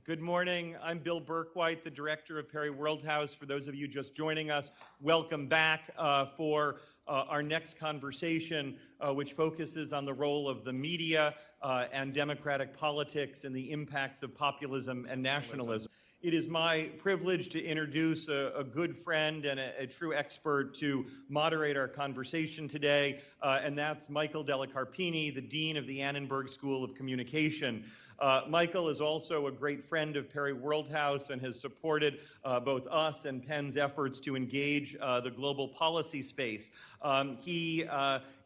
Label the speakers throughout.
Speaker 1: Good morning. I'm Bill Berkwhite, the director of Perry Worldhouse. For those of you just joining us, welcome back for our next conversation, which focuses on the role of the media and democratic politics and the impacts of populism and nationalism. It is my privilege to introduce a good friend and a true expert to moderate our conversation today, and that's Michael Della Carpini, the Dean of the Annenberg School of Communication. Michael is also a great friend of Perry Worldhouse and has supported both us and Penn's efforts to engage the global policy space. He,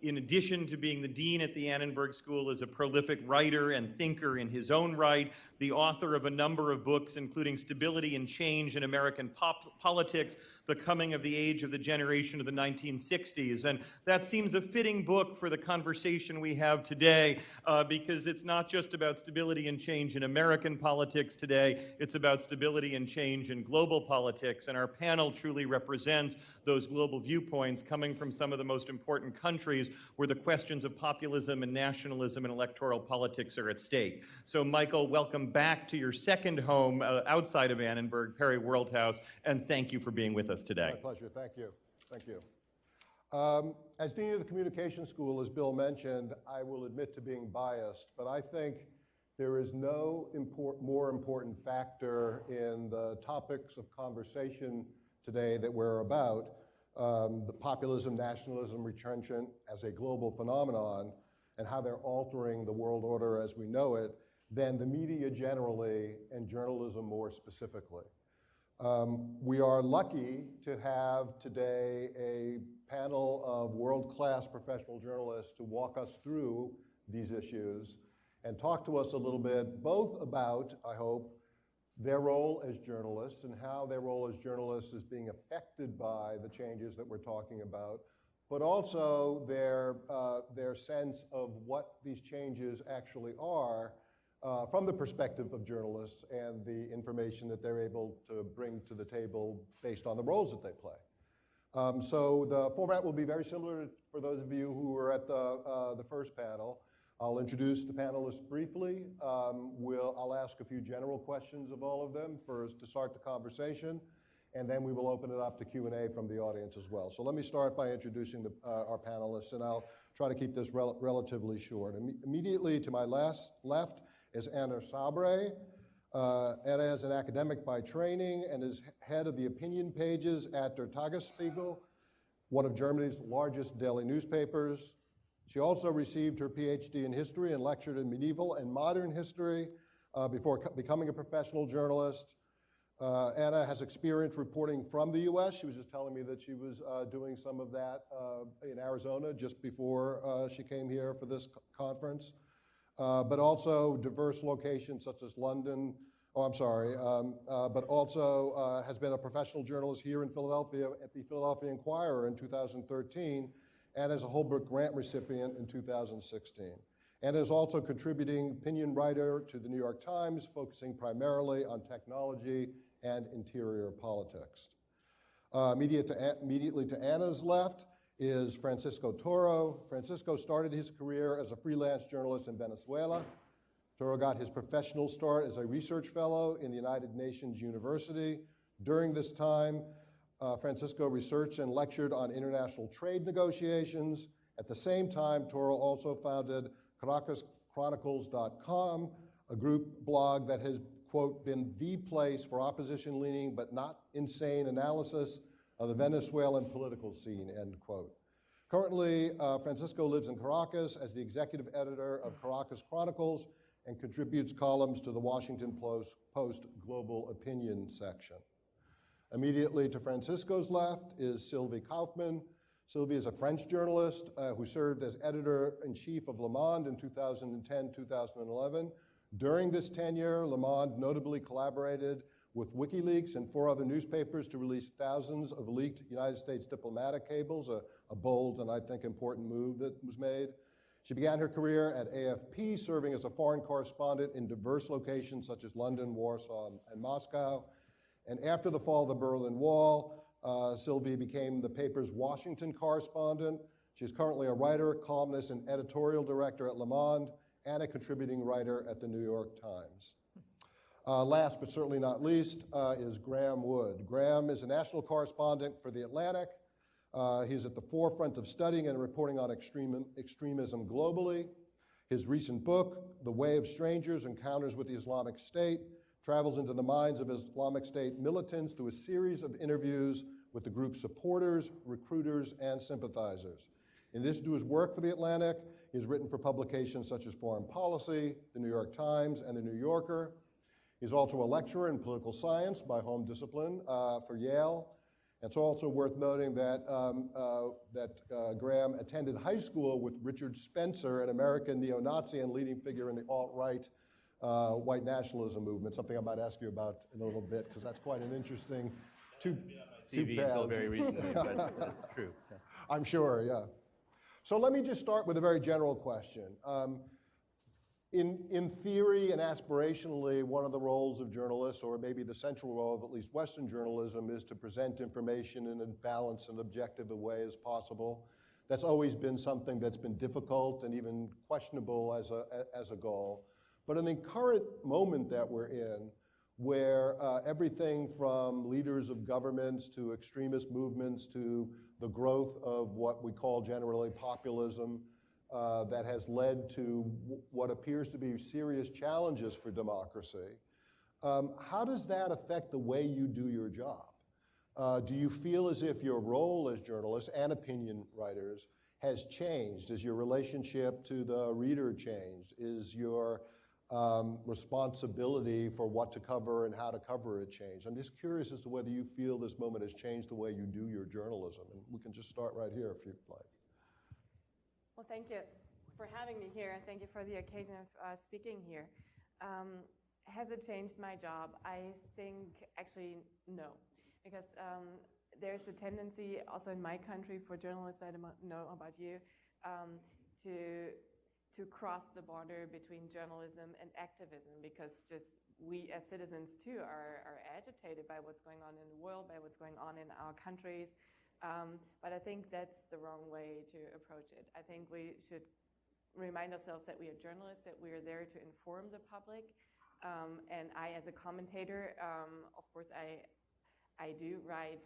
Speaker 1: in addition to being the dean at the Annenberg School, is a prolific writer and thinker in his own right, the author of a number of books, including Stability and Change in American Politics, The Coming of the Age of the Generation of the 1960s. And that seems a fitting book for the conversation we have today, because it's not just about stability and change in American politics today, it's about stability and change in global politics. And our panel truly represents those global viewpoints coming from some of the most important countries where the questions of populism and nationalism and electoral politics are at stake. So Michael, welcome back to your second home outside of Annenberg, Perry Worldhouse, and thank you for being with us today.
Speaker 2: My pleasure, thank you, thank you. As Dean of the Communication School, as Bill mentioned, I will admit to being biased, but I think there is no more important factor in the topics of conversation today that we're about, the populism, nationalism, retrenchment as a global phenomenon, and how they're altering the world order as we know it, than the media generally and journalism more specifically. We are lucky to have today a panel of world-class professional journalists to walk us through these issues and talk to us a little bit, both about, I hope, their role as journalists and how their role as journalists is being affected by the changes that we're talking about, but also their sense of what these changes actually are from the perspective of journalists and the information that they're able to bring to the table based on the roles that they play. So the format will be very similar for those of you who were at the first panel. I'll introduce the panelists briefly. I'll ask a few general questions of all of them to start the conversation, and then we will open it up to Q&A from the audience as well. So let me start by introducing our panelists, and I'll try to keep this relatively short. Immediately to my left is Anna Sauerbrey. Anna is an academic by training and is head of the opinion pages at Der Tagesspiegel, one of Germany's largest daily newspapers. She also received her PhD in history and lectured in medieval and modern history before becoming a professional journalist. Anna has experience reporting from the US. She was just telling me that she was doing some of that in Arizona just before she came here for this conference. But also diverse locations such as London, but also has been a professional journalist here in Philadelphia at the Philadelphia Inquirer in 2013, and as a Holbrook Grant recipient in 2016. And is also contributing opinion writer to the New York Times, focusing primarily on technology and interior politics. Immediately to Anna's left is Francisco Toro. Francisco started his career as a freelance journalist in Venezuela. Toro got his professional start as a research fellow in the United Nations University. During this time, Francisco researched and lectured on international trade negotiations. At the same time, Toro also founded Caracas Chronicles.com, a group blog that has, quote, been the place for opposition-leaning but not insane analysis of the Venezuelan political scene, end quote. Currently, Francisco lives in Caracas as the executive editor of Caracas Chronicles and contributes columns to the Washington Post Global Opinion section. Immediately to Francisco's left is Sylvie Kauffmann. Sylvie is a French journalist who served as editor-in-chief of Le Monde in 2010-2011. During this tenure, Le Monde notably collaborated with WikiLeaks and 4 other newspapers to release thousands of leaked United States diplomatic cables, a bold and I think important move that was made. She began her career at AFP, serving as a foreign correspondent in diverse locations such as London, Warsaw, and Moscow. And after the fall of the Berlin Wall, Sylvie became the paper's Washington correspondent. She's currently a writer, columnist, and editorial director at Le Monde, and a contributing writer at the New York Times. Last but certainly not least is Graeme Wood. Graeme is a national correspondent for The Atlantic. He's at the forefront of studying and reporting on extremism globally. His recent book, The Way of Strangers, Encounters with the Islamic State, travels into the minds of Islamic State militants through a series of interviews with the group's supporters, recruiters, and sympathizers. In addition to his work for The Atlantic, he has written for publications such as Foreign Policy, The New York Times, and The New Yorker. He's also a lecturer in political science by home discipline for Yale. It's also worth noting that, Graeme attended high school with Richard Spencer, an American neo-Nazi and leading figure in the alt-right white nationalism movement, something I might ask you about in a little bit, because that's quite an interesting two
Speaker 3: TV until very recently, but that's true. Yeah.
Speaker 2: I'm sure, yeah. So let me just start with a very general question. In theory and aspirationally, one of the roles of journalists, or maybe the central role of at least Western journalism, is to present information in as balanced and objective a way as possible. That's always been something that's been difficult and even questionable as a goal. But in the current moment that we're in, where everything from leaders of governments to extremist movements to the growth of what we call generally populism, that has led to what appears to be serious challenges for democracy. How does that affect the way you do your job? Do you feel as if your role as journalists and opinion writers has changed? Is your relationship to the reader changed? Is your responsibility for what to cover and how to cover it changed? I'm just curious as to whether you feel this moment has changed the way you do your journalism. And we can just start right here if you'd like.
Speaker 4: Well, thank you for having me here, and thank you for the occasion of speaking here. Has it changed my job? I think actually no, because there's a tendency also in my country for journalists, I don't know about you, to cross the border between journalism and activism, because just we as citizens too are agitated by what's going on in the world, by what's going on in our countries. But I think that's the wrong way to approach it. I think we should remind ourselves that we are journalists, that we are there to inform the public. And I, as a commentator, of course, I do write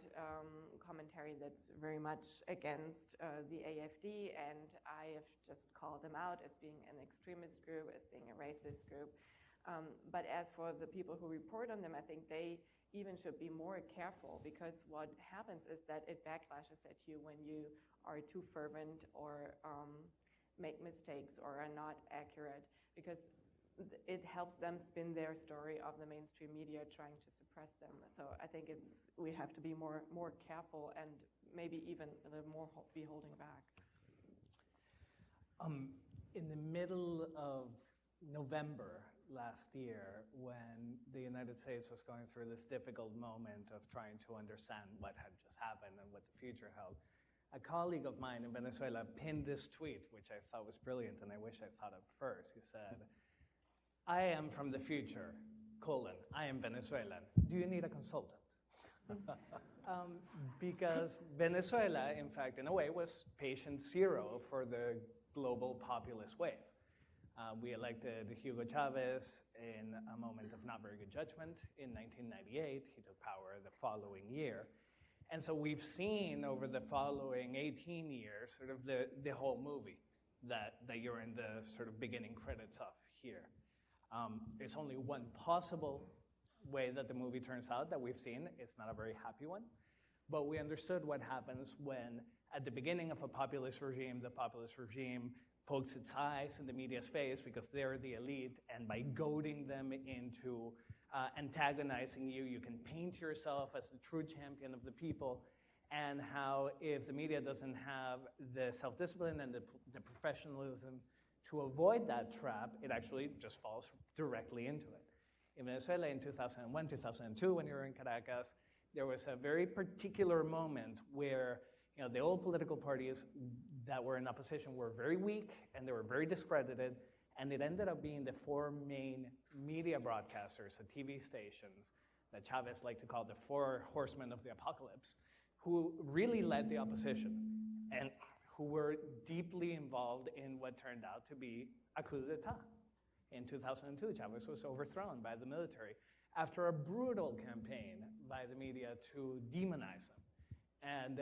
Speaker 4: commentary that's very much against the AfD, and I have just called them out as being an extremist group, as being a racist group. But as for the people who report on them, I think they even should be more careful, because what happens is that it backlashes at you when you are too fervent or make mistakes or are not accurate, because it helps them spin their story of the mainstream media trying to suppress them. So I think we have to be more careful and maybe even a little more be holding back.
Speaker 5: In the middle of November last year, when the United States was going through this difficult moment of trying to understand what had just happened and what the future held, a colleague of mine in Venezuela pinned this tweet, which I thought was brilliant, and I wish I thought of first. He said, "I am from the future, I am Venezuelan. Do you need a consultant?" Because Venezuela, in fact, in a way, was patient zero for the global populist wave. We elected Hugo Chavez in a moment of not very good judgment in 1998. He took power the following year. And so we've seen over the following 18 years sort of the whole movie that you're in the sort of beginning credits of here. It's only one possible way that the movie turns out that we've seen. It's not a very happy one. But we understood what happens when, at the beginning of a populist regime, the populist regime pokes its eyes in the media's face because they're the elite, and by goading them into antagonizing you, you can paint yourself as the true champion of the people, and how if the media doesn't have the self-discipline and the professionalism to avoid that trap, it actually just falls directly into it. In Venezuela in 2001, 2002, when you were in Caracas, there was a very particular moment where the old political parties that were in opposition were very weak and they were very discredited, and it ended up being the four main media broadcasters, the TV stations, that Chavez liked to call the four horsemen of the apocalypse, who really led the opposition and who were deeply involved in what turned out to be a coup d'etat. In 2002, Chavez was overthrown by the military. after a brutal campaign by the media to demonize them. And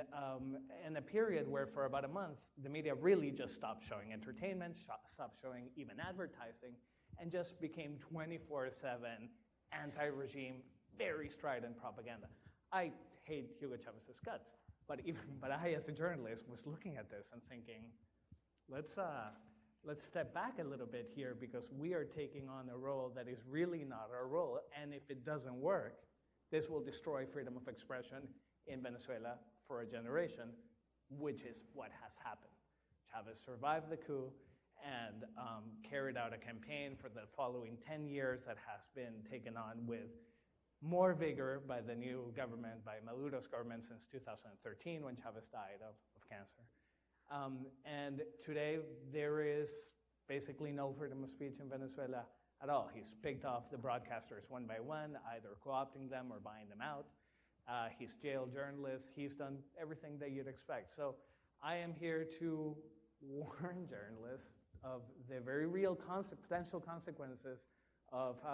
Speaker 5: in a period where for about a month, the media really just stopped showing entertainment, stopped showing even advertising, and just became 24/7 anti-regime, very strident propaganda. I hate Hugo Chavez's guts, but I, as a journalist, was looking at this and thinking, let's step back a little bit here, because we are taking on a role that is really not our role, and if it doesn't work, this will destroy freedom of expression in Venezuela for a generation, which is what has happened. Chavez survived the coup and carried out a campaign for the following 10 years that has been taken on with more vigor by the new government, by Maduro's government, since 2013, when Chavez died of cancer. And today, there is basically no freedom of speech in Venezuela at all. He's picked off the broadcasters one by one, either co-opting them or buying them out. He's jailed journalists. He's done everything that you'd expect. So I am here to warn journalists of the very real potential consequences of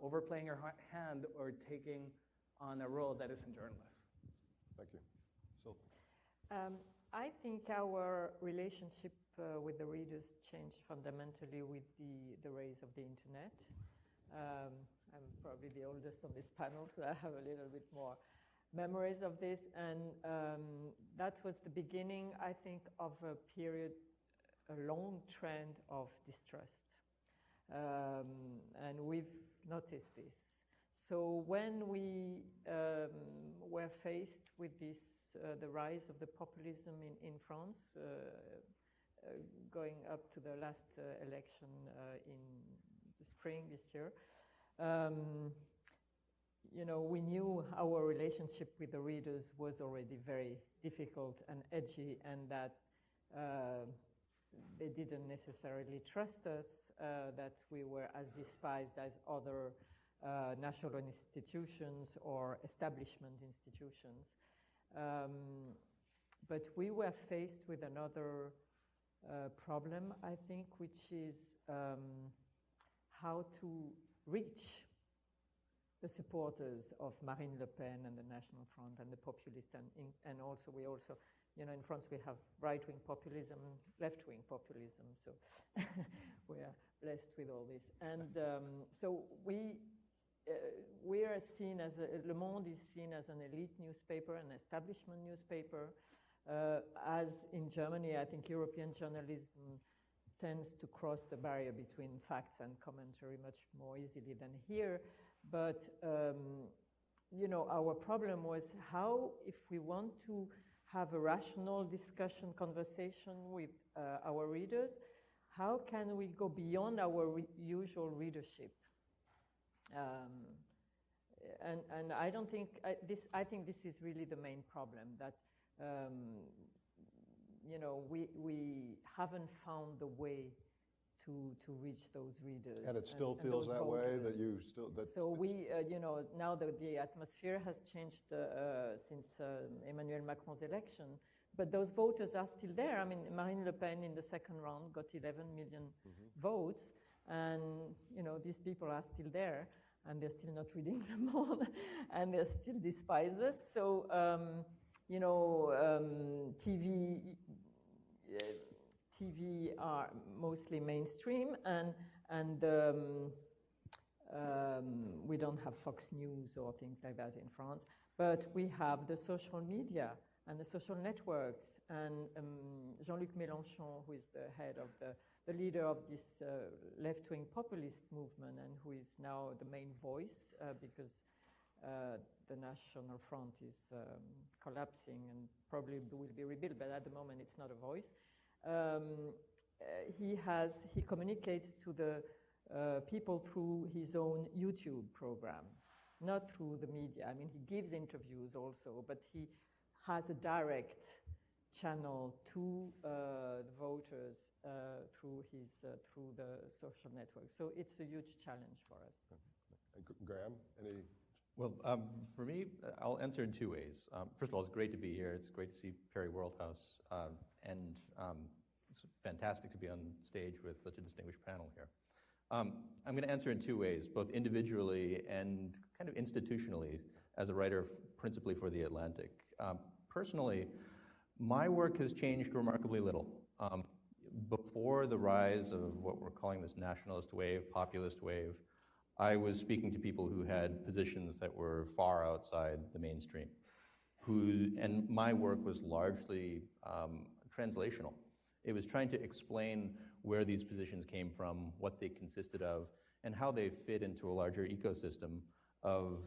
Speaker 5: overplaying your hand or taking on a role that isn't journalist.
Speaker 2: Thank you. Sylvie.
Speaker 6: I think our relationship with the readers changed fundamentally with the rise of the internet. I'm probably the oldest on this panel, so I have a little bit more memories of this. And that was the beginning, I think, of a period, a long trend of distrust. And we've noticed this. So when we were faced with this, the rise of the populism in France, going up to the last election in the spring this year, we knew our relationship with the readers was already very difficult and edgy, and that they didn't necessarily trust us, that we were as despised as other national institutions or establishment institutions. But we were faced with another problem, I think, which is how to reach the supporters of Marine Le Pen and the National Front and the Populists, and also in France we have right-wing populism, left-wing populism, so we are blessed with all this. And so we are seen as, Le Monde is seen as an elite newspaper, an establishment newspaper. As in Germany, I think European journalism tends to cross the barrier between facts and commentary much more easily than here. But, our problem was how, if we want to have a rational discussion, conversation with our readers, how can we go beyond our usual readership? And I don't think, I think this is really the main problem, that, we haven't found the way to reach those readers.
Speaker 2: And it still feels that way, that you still...
Speaker 6: So we, now the atmosphere has changed since Emmanuel Macron's election, but those voters are still there. I mean, Marine Le Pen in the second round got 11 million votes, and, these people are still there, and they're still not reading Le Monde, and they still despise us. So, TV are mostly mainstream, and we don't have Fox News or things like that in France, but we have the social media and the social networks, and Jean-Luc Mélenchon, who is the head of the leader of this left-wing populist movement, and who is now the main voice because the National Front is collapsing and probably will be rebuilt, but at the moment it's not a voice. He communicates to the people through his own YouTube program, not through the media. I mean, he gives interviews also, but he has a direct channel to the voters through the social network. So it's a huge challenge for us.
Speaker 2: Graeme, any?
Speaker 3: Well, for me, I'll answer in two ways. First of all, it's great to be here. It's great to see Perry Worldhouse, and it's fantastic to be on stage with such a distinguished panel here. I'm going to answer in two ways, both individually and kind of institutionally as a writer principally for The Atlantic. Personally, my work has changed remarkably little. Before the rise of what we're calling this nationalist wave, populist wave, I was speaking to people who had positions that were far outside the mainstream, and my work was largely translational. It was trying to explain where these positions came from, what they consisted of, and how they fit into a larger ecosystem of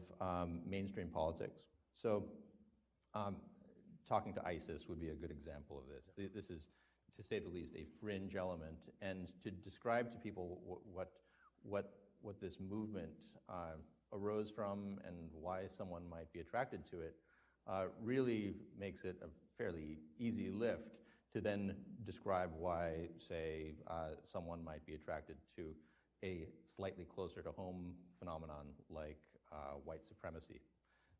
Speaker 3: mainstream politics. So talking to ISIS would be a good example of this. This is, to say the least, a fringe element, and to describe to people what this movement arose from and why someone might be attracted to it really makes it a fairly easy lift to then describe why, say, someone might be attracted to a slightly closer to home phenomenon like white supremacy.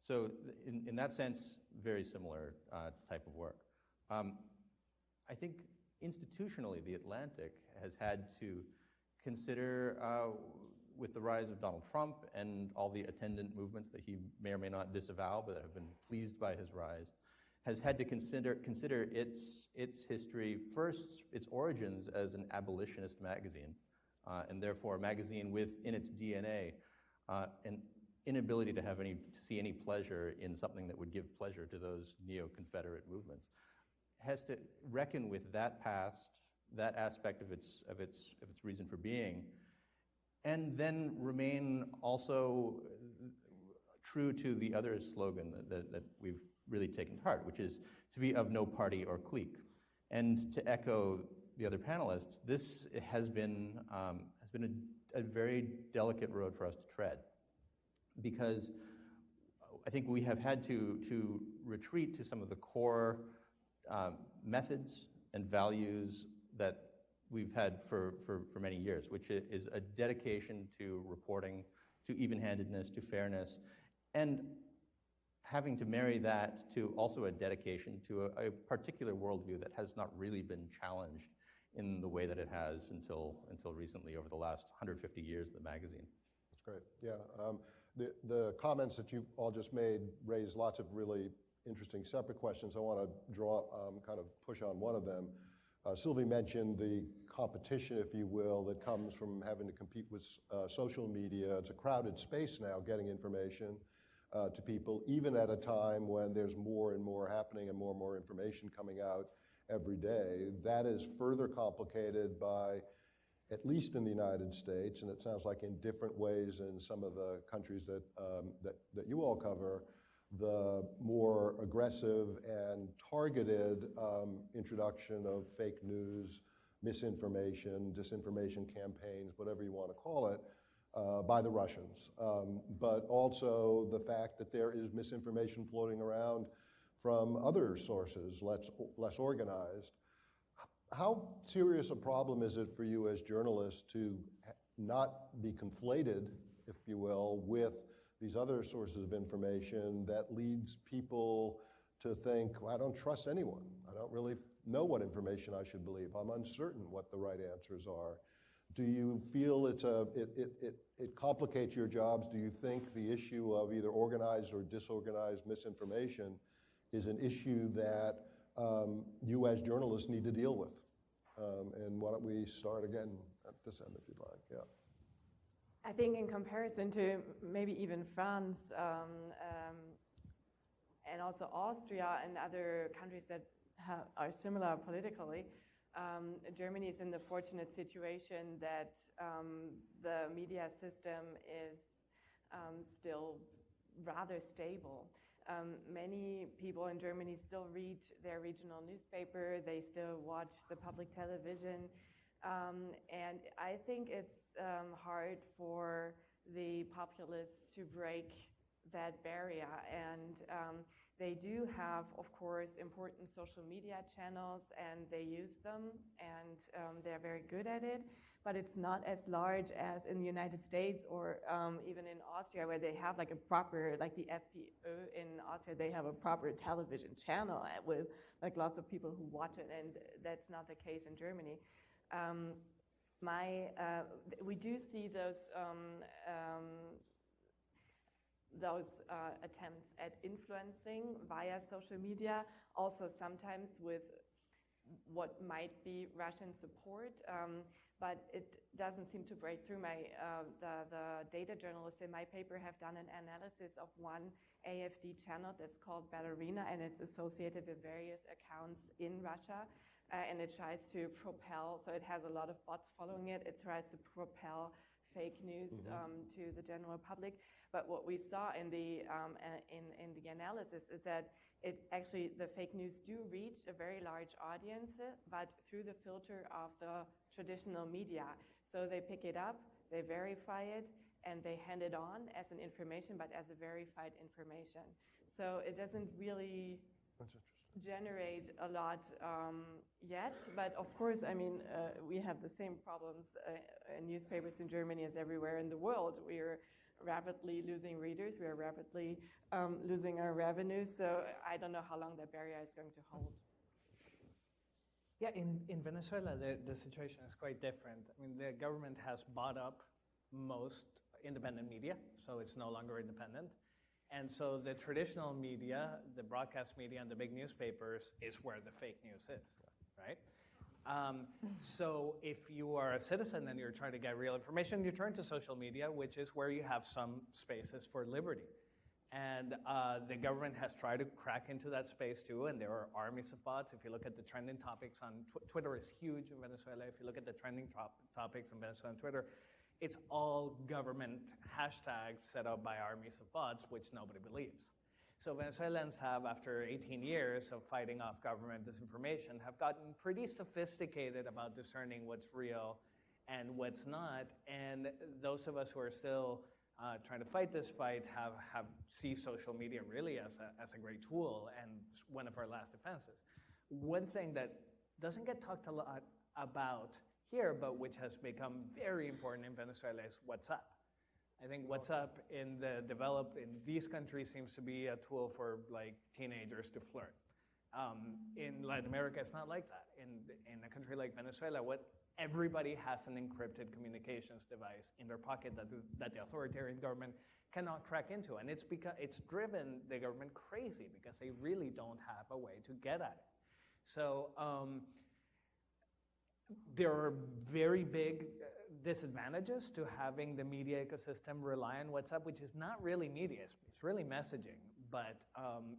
Speaker 3: So in that sense, very similar type of work. I think institutionally, The Atlantic has had to consider, with the rise of Donald Trump and all the attendant movements that he may or may not disavow, but that have been pleased by his rise, has had to consider its history, first, its origins as an abolitionist magazine, and therefore a magazine with, in its DNA, an inability to see any pleasure in something that would give pleasure to those neo-Confederate movements, has to reckon with that past, that aspect of its reason for being, and then remain also true to the other slogan that we've really taken to heart, which is to be of no party or clique. And to echo the other panelists, this has been a very delicate road for us to tread, because I think we have had to retreat to some of the core methods and values that we've had for many years, which is a dedication to reporting, to even-handedness, to fairness, and having to marry that to also a dedication to a particular worldview that has not really been challenged in the way that it has until recently, over the last 150 years of the magazine.
Speaker 2: That's great. Yeah, the comments that you all just made raise lots of really interesting separate questions. I want to draw, kind of push on one of them. Sylvie mentioned the competition, if you will, that comes from having to compete with social media. It's a crowded space now, getting information to people, even at a time when there's more and more happening and more information coming out every day. That is further complicated by, at least in the United States, and it sounds like in different ways in some of the countries that you all cover, the more aggressive and targeted introduction of fake news, misinformation, disinformation campaigns, whatever you want to call it, by the Russians. But also the fact that there is misinformation floating around from other sources, less organized. How serious a problem is it for you as journalists to not be conflated, if you will, with these other sources of information that leads people to think, well, I don't trust anyone. I don't really know what information I should believe. I'm uncertain what the right answers are. Do you feel it complicates your jobs? Do you think the issue of either organized or disorganized misinformation is an issue that you as journalists need to deal with? And why don't we start again at this end, if you'd like, yeah.
Speaker 4: I think in comparison to maybe even France and also Austria and other countries that are similar politically, Germany is in the fortunate situation that the media system is still rather stable. Many people in Germany still read their regional newspaper, they still watch the public television, and I think it's hard for the populists to break that barrier, and they do have, of course, important social media channels, and they use them, and they're very good at it, but it's not as large as in the United States or even in Austria, where they have like a proper, like the FPÖ in Austria, they have a proper television channel with like lots of people who watch it, and that's not the case in Germany. we do see those attempts at influencing via social media, also sometimes with what might be Russian support, but it doesn't seem to break through. The data journalists in my paper have done an analysis of one AFD channel that's called Ballerina, and it's associated with various accounts in Russia, and it tries to propel, so it has a lot of bots following it, it tries to propel fake news to the general public. But what we saw in the analysis is that the fake news do reach a very large audience, but through the filter of the traditional media. So they pick it up, they verify it, and they hand it on as an information, but as a verified information. So it doesn't really generate a lot yet, but of course, I mean, we have the same problems in newspapers in Germany as everywhere in the world. We are rapidly losing readers, we are rapidly losing our revenue, so I don't know how long that barrier is going to hold.
Speaker 5: Yeah, in Venezuela, the situation is quite different. I mean, the government has bought up most independent media, so it's no longer independent. And so the traditional media, the broadcast media and the big newspapers is where the fake news is, right? So if you are a citizen and you're trying to get real information, you turn to social media, which is where you have some spaces for liberty. And the government has tried to crack into that space too, and there are armies of bots. If you look at the trending topics on Twitter is huge in Venezuela. If you look at the trending topics in Venezuela on Twitter, it's all government hashtags set up by armies of bots, which nobody believes. So Venezuelans have, after 18 years of fighting off government disinformation, have gotten pretty sophisticated about discerning what's real and what's not. And those of us who are still trying to fight this fight see social media really as a great tool and one of our last defenses. One thing that doesn't get talked a lot about here, but which has become very important in Venezuela is WhatsApp. I think WhatsApp in these countries seems to be a tool for like teenagers to flirt. In Latin America, it's not like that. In a country like Venezuela, everybody has an encrypted communications device in their pocket that the authoritarian government cannot crack into. And it's driven the government crazy because they really don't have a way to get at it. So there are very big disadvantages to having the media ecosystem rely on WhatsApp, which is not really media, it's really messaging, but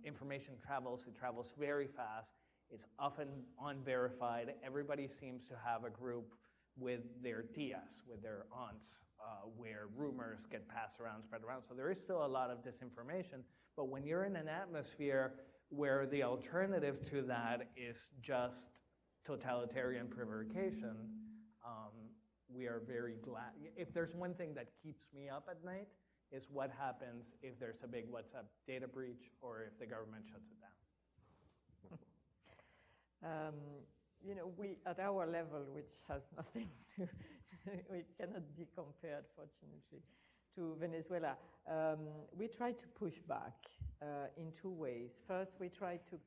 Speaker 5: information travels, it travels very fast, it's often unverified, everybody seems to have a group with their tias, with their aunts, where rumors get passed around, spread around, so there is still a lot of disinformation, but when you're in an atmosphere where the alternative to that is just totalitarian prevarication, we are very glad. If there's one thing that keeps me up at night, is what happens if there's a big WhatsApp data breach or if the government shuts it down.
Speaker 6: You know, we, at our level, which has nothing to, we cannot be compared, fortunately, to Venezuela, we try to push back in two ways. First, we try to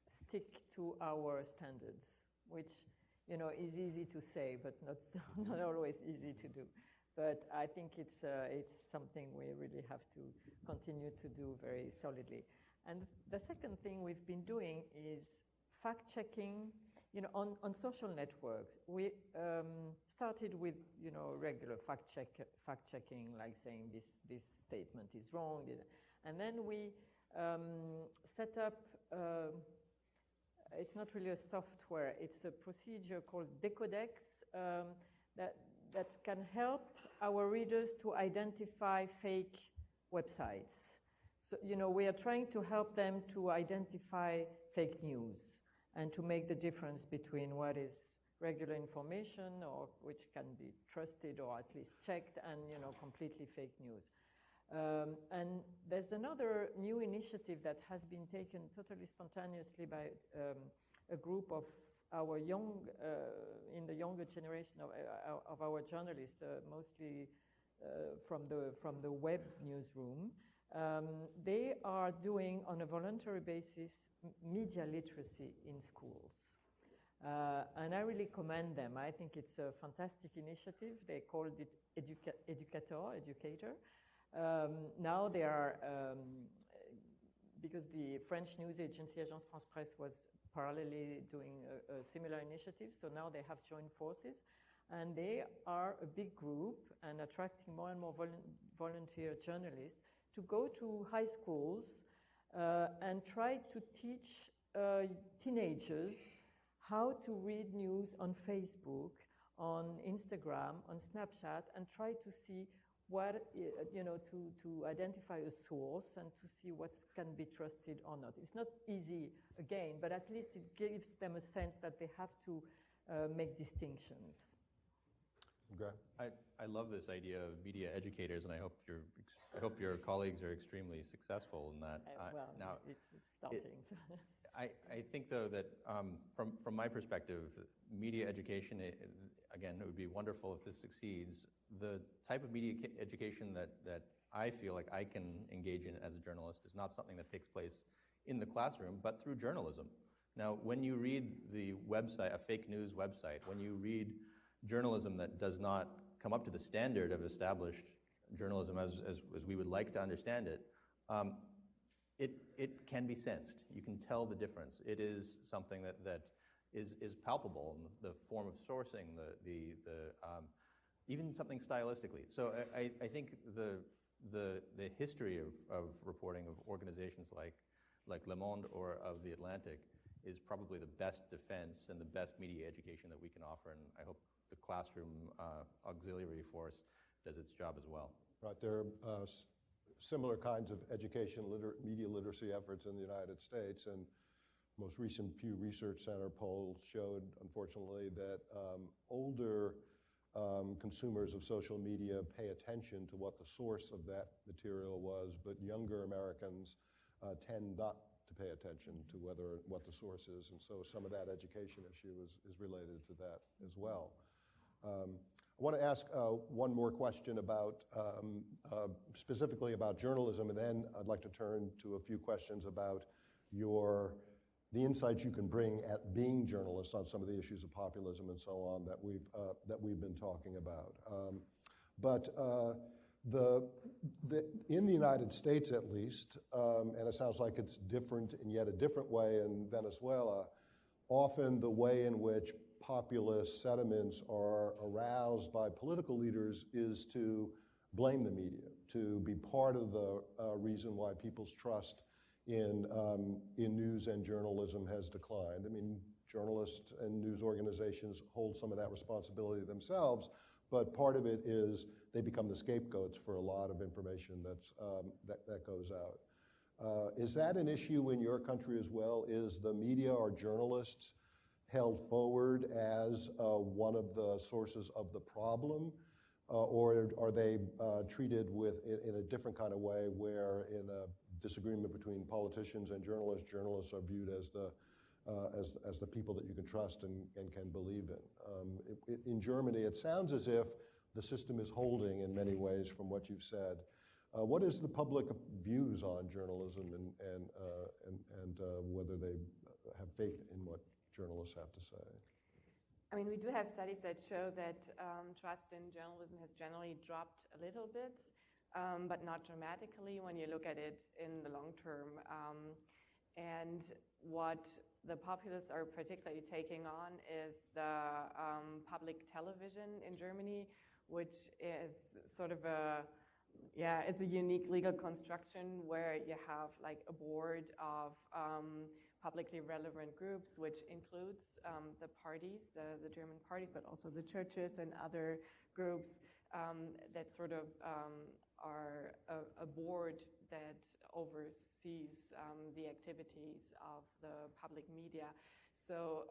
Speaker 6: stick to our standards, which, you know, is easy to say, but not always easy to do. But I think it's something we really have to continue to do very solidly. And the second thing we've been doing is fact-checking, you know, on social networks. We started with, you know, regular fact-checking, like saying this statement is wrong, and then we set up. It's not really a software, it's a procedure called Decodex that can help our readers to identify fake websites. So, you know, we are trying to help them to identify fake news and to make the difference between what is regular information or which can be trusted or at least checked and, you know, completely fake news. And there's another new initiative that has been taken totally spontaneously by a group of our in the younger generation of our journalists, mostly from the web newsroom. They are doing, on a voluntary basis, media literacy in schools. And I really commend them. I think it's a fantastic initiative. They called it Educator. Now they are, because the French news agency Agence France Presse was parallelly doing a similar initiative, so now they have joined forces. And they are a big group and attracting more and more volunteer journalists to go to high schools and try to teach teenagers how to read news on Facebook, on Instagram, on Snapchat, and try to see what, to identify a source and to see what can be trusted or not. It's not easy, again, but at least it gives them a sense that they have to make distinctions.
Speaker 2: Okay.
Speaker 3: I love this idea of media educators, and I hope your colleagues are extremely successful in that.
Speaker 6: Now, it's starting.
Speaker 3: I think, though, that from my perspective, media education, again, it would be wonderful if this succeeds. The type of media education that I feel like I can engage in as a journalist is not something that takes place in the classroom, but through journalism. Now, when you read the website, a fake news website, when you read journalism that does not come up to the standard of established journalism as we would like to understand it, it can be sensed. You can tell the difference. It is something that is palpable in the form of sourcing, even something stylistically. So I think the history of reporting of organizations like Le Monde or of The Atlantic is probably the best defense and the best media education that we can offer, and I hope the classroom auxiliary force does its job as well.
Speaker 2: Right, there are similar kinds of education, media literacy efforts in the United States, and most recent Pew Research Center poll showed, unfortunately, that older consumers of social media pay attention to what the source of that material was, but younger Americans tend not to pay attention to what the source is, and so some of that education issue is related to that as well. I want to ask one more question about, specifically about journalism, and then I'd like to turn to a few questions about the insights you can bring at being journalists on some of the issues of populism and so on that we've been talking about. In the United States, at least, and it sounds like it's different in yet a different way in Venezuela, often the way in which populist sentiments are aroused by political leaders is to blame the media, to be part of the reason why people's trust in news and journalism has declined. I mean, journalists and news organizations hold some of that responsibility themselves, but part of it is they become the scapegoats for a lot of information that goes out. Is that an issue in your country as well? Is the media or journalists held forward as one of the sources of the problem, or are they treated in a different kind of way, where in a disagreement between politicians and journalists are viewed as the people that you can trust and can believe in? In Germany, it sounds as if the system is holding in many ways from what you've said. What is the public views on journalism and whether they have faith in what journalists have to say?
Speaker 4: I mean, we do have studies that show that trust in journalism has generally dropped a little bit, but not dramatically when you look at it in the long term. And what the populists are particularly taking on is the public television in Germany, which is sort of it's a unique legal construction where you have like a board of publicly relevant groups, which includes the parties, the German parties, but also the churches and other groups that sort of are a board that oversees the activities of the public media. So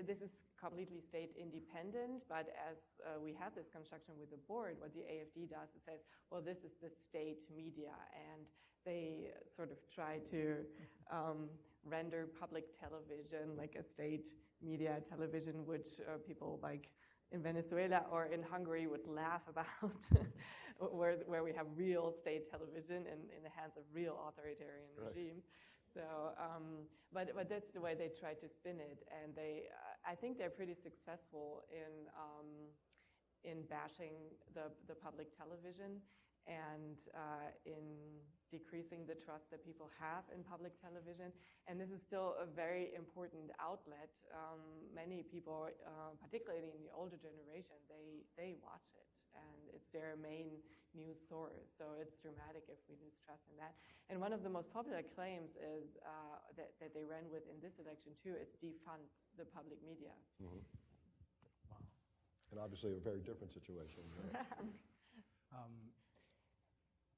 Speaker 4: this is completely state independent, but as we have this construction with the board, what the AfD does is says, well, this is the state media, and they sort of try to render public television like a state media television, which people like in Venezuela or in Hungary would laugh about, where we have real state television in the hands of real authoritarian regimes. So, but that's the way they try to spin it, and I think they're pretty successful in bashing the public television and in decreasing the trust that people have in public television. And this is still a very important outlet. Many people, particularly in the older generation, they watch it, and it's their main news source. So it's dramatic if we lose trust in that. And one of the most popular claims is that they ran with in this election too is defund the public media.
Speaker 2: Mm-hmm. Wow. And obviously a very different situation. Right?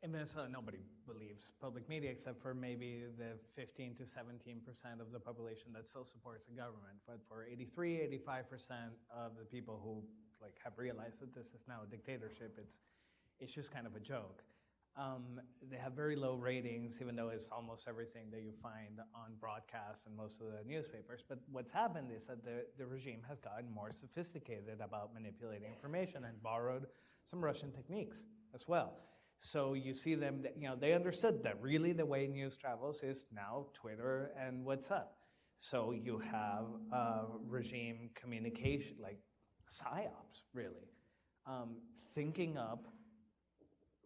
Speaker 5: In Venezuela, nobody believes public media except for maybe the 15 to 17% of the population that still supports the government. But for 83, 85% of the people who have realized that this is now a dictatorship, it's just kind of a joke. They have very low ratings, even though it's almost everything that you find on broadcasts and most of the newspapers. But what's happened is that the regime has gotten more sophisticated about manipulating information and borrowed some Russian techniques as well. So you see them, they understood that really the way news travels is now Twitter and WhatsApp. So you have regime communication, like psyops, really, thinking up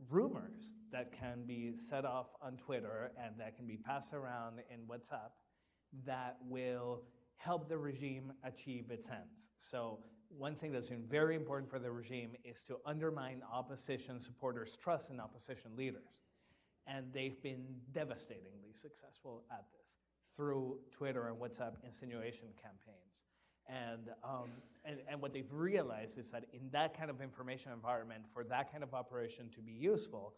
Speaker 5: rumors that can be set off on Twitter and that can be passed around in WhatsApp that will help the regime achieve its ends. So one thing that's been very important for the regime is to undermine opposition supporters' trust in opposition leaders. And they've been devastatingly successful at this through Twitter and WhatsApp insinuation campaigns. And what they've realized is that in that kind of information environment, for that kind of operation to be useful,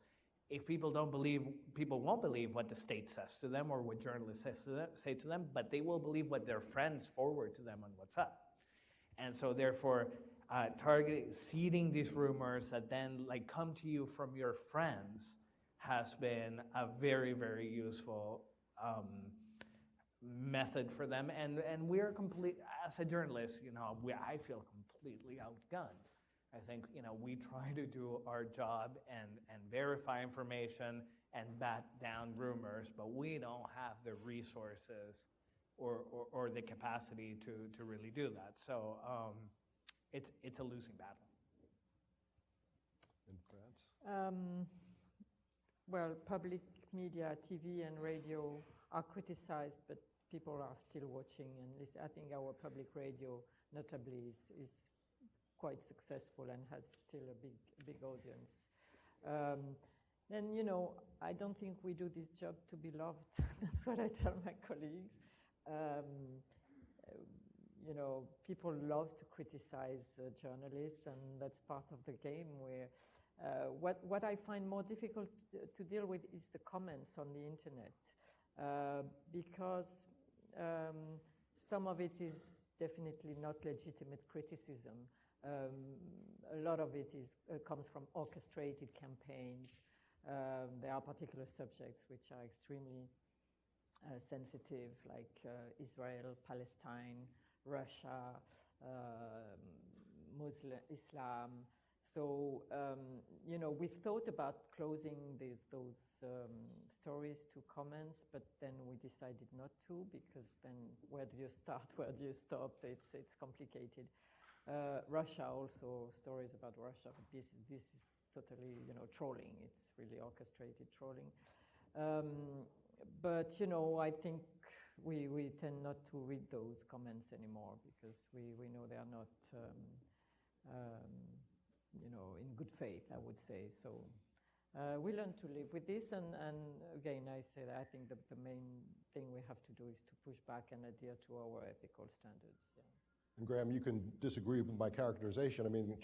Speaker 5: if people don't believe, people won't believe what the state says to them or what journalists say to them, but they will believe what their friends forward to them on WhatsApp. And so therefore, seeding these rumors that then come to you from your friends has been a very, very useful method for them. And we're as a journalist, I feel completely outgunned. I think, we try to do our job and verify information and bat down rumors, but we don't have the resources or the capacity to really do that. So it's a losing battle.
Speaker 2: In France?
Speaker 6: Well, public media, TV and radio are criticized, but people are still watching. And I think our public radio, notably, is quite successful and has still a big audience. Then, I don't think we do this job to be loved. That's what I tell my colleagues. People love to criticize journalists, and that's part of the game. Where what I find more difficult to deal with is the comments on the internet, because some of it is definitely not legitimate criticism. A lot of it comes from orchestrated campaigns. There are particular subjects which are extremely sensitive, like Israel, Palestine, Russia, Muslim, Islam. So, we've thought about closing those stories to comments, but then we decided not to, because then where do you start, where do you stop? It's complicated. Russia also, stories about Russia, but this is totally, trolling. It's really orchestrated trolling. But, I think we tend not to read those comments anymore, because we know they are not, in good faith, I would say. So we learn to live with this, and again, I say that I think the main thing we have to do is to push back and adhere to our ethical standards. Yeah.
Speaker 2: And Graeme, you can disagree with my characterization. I mean,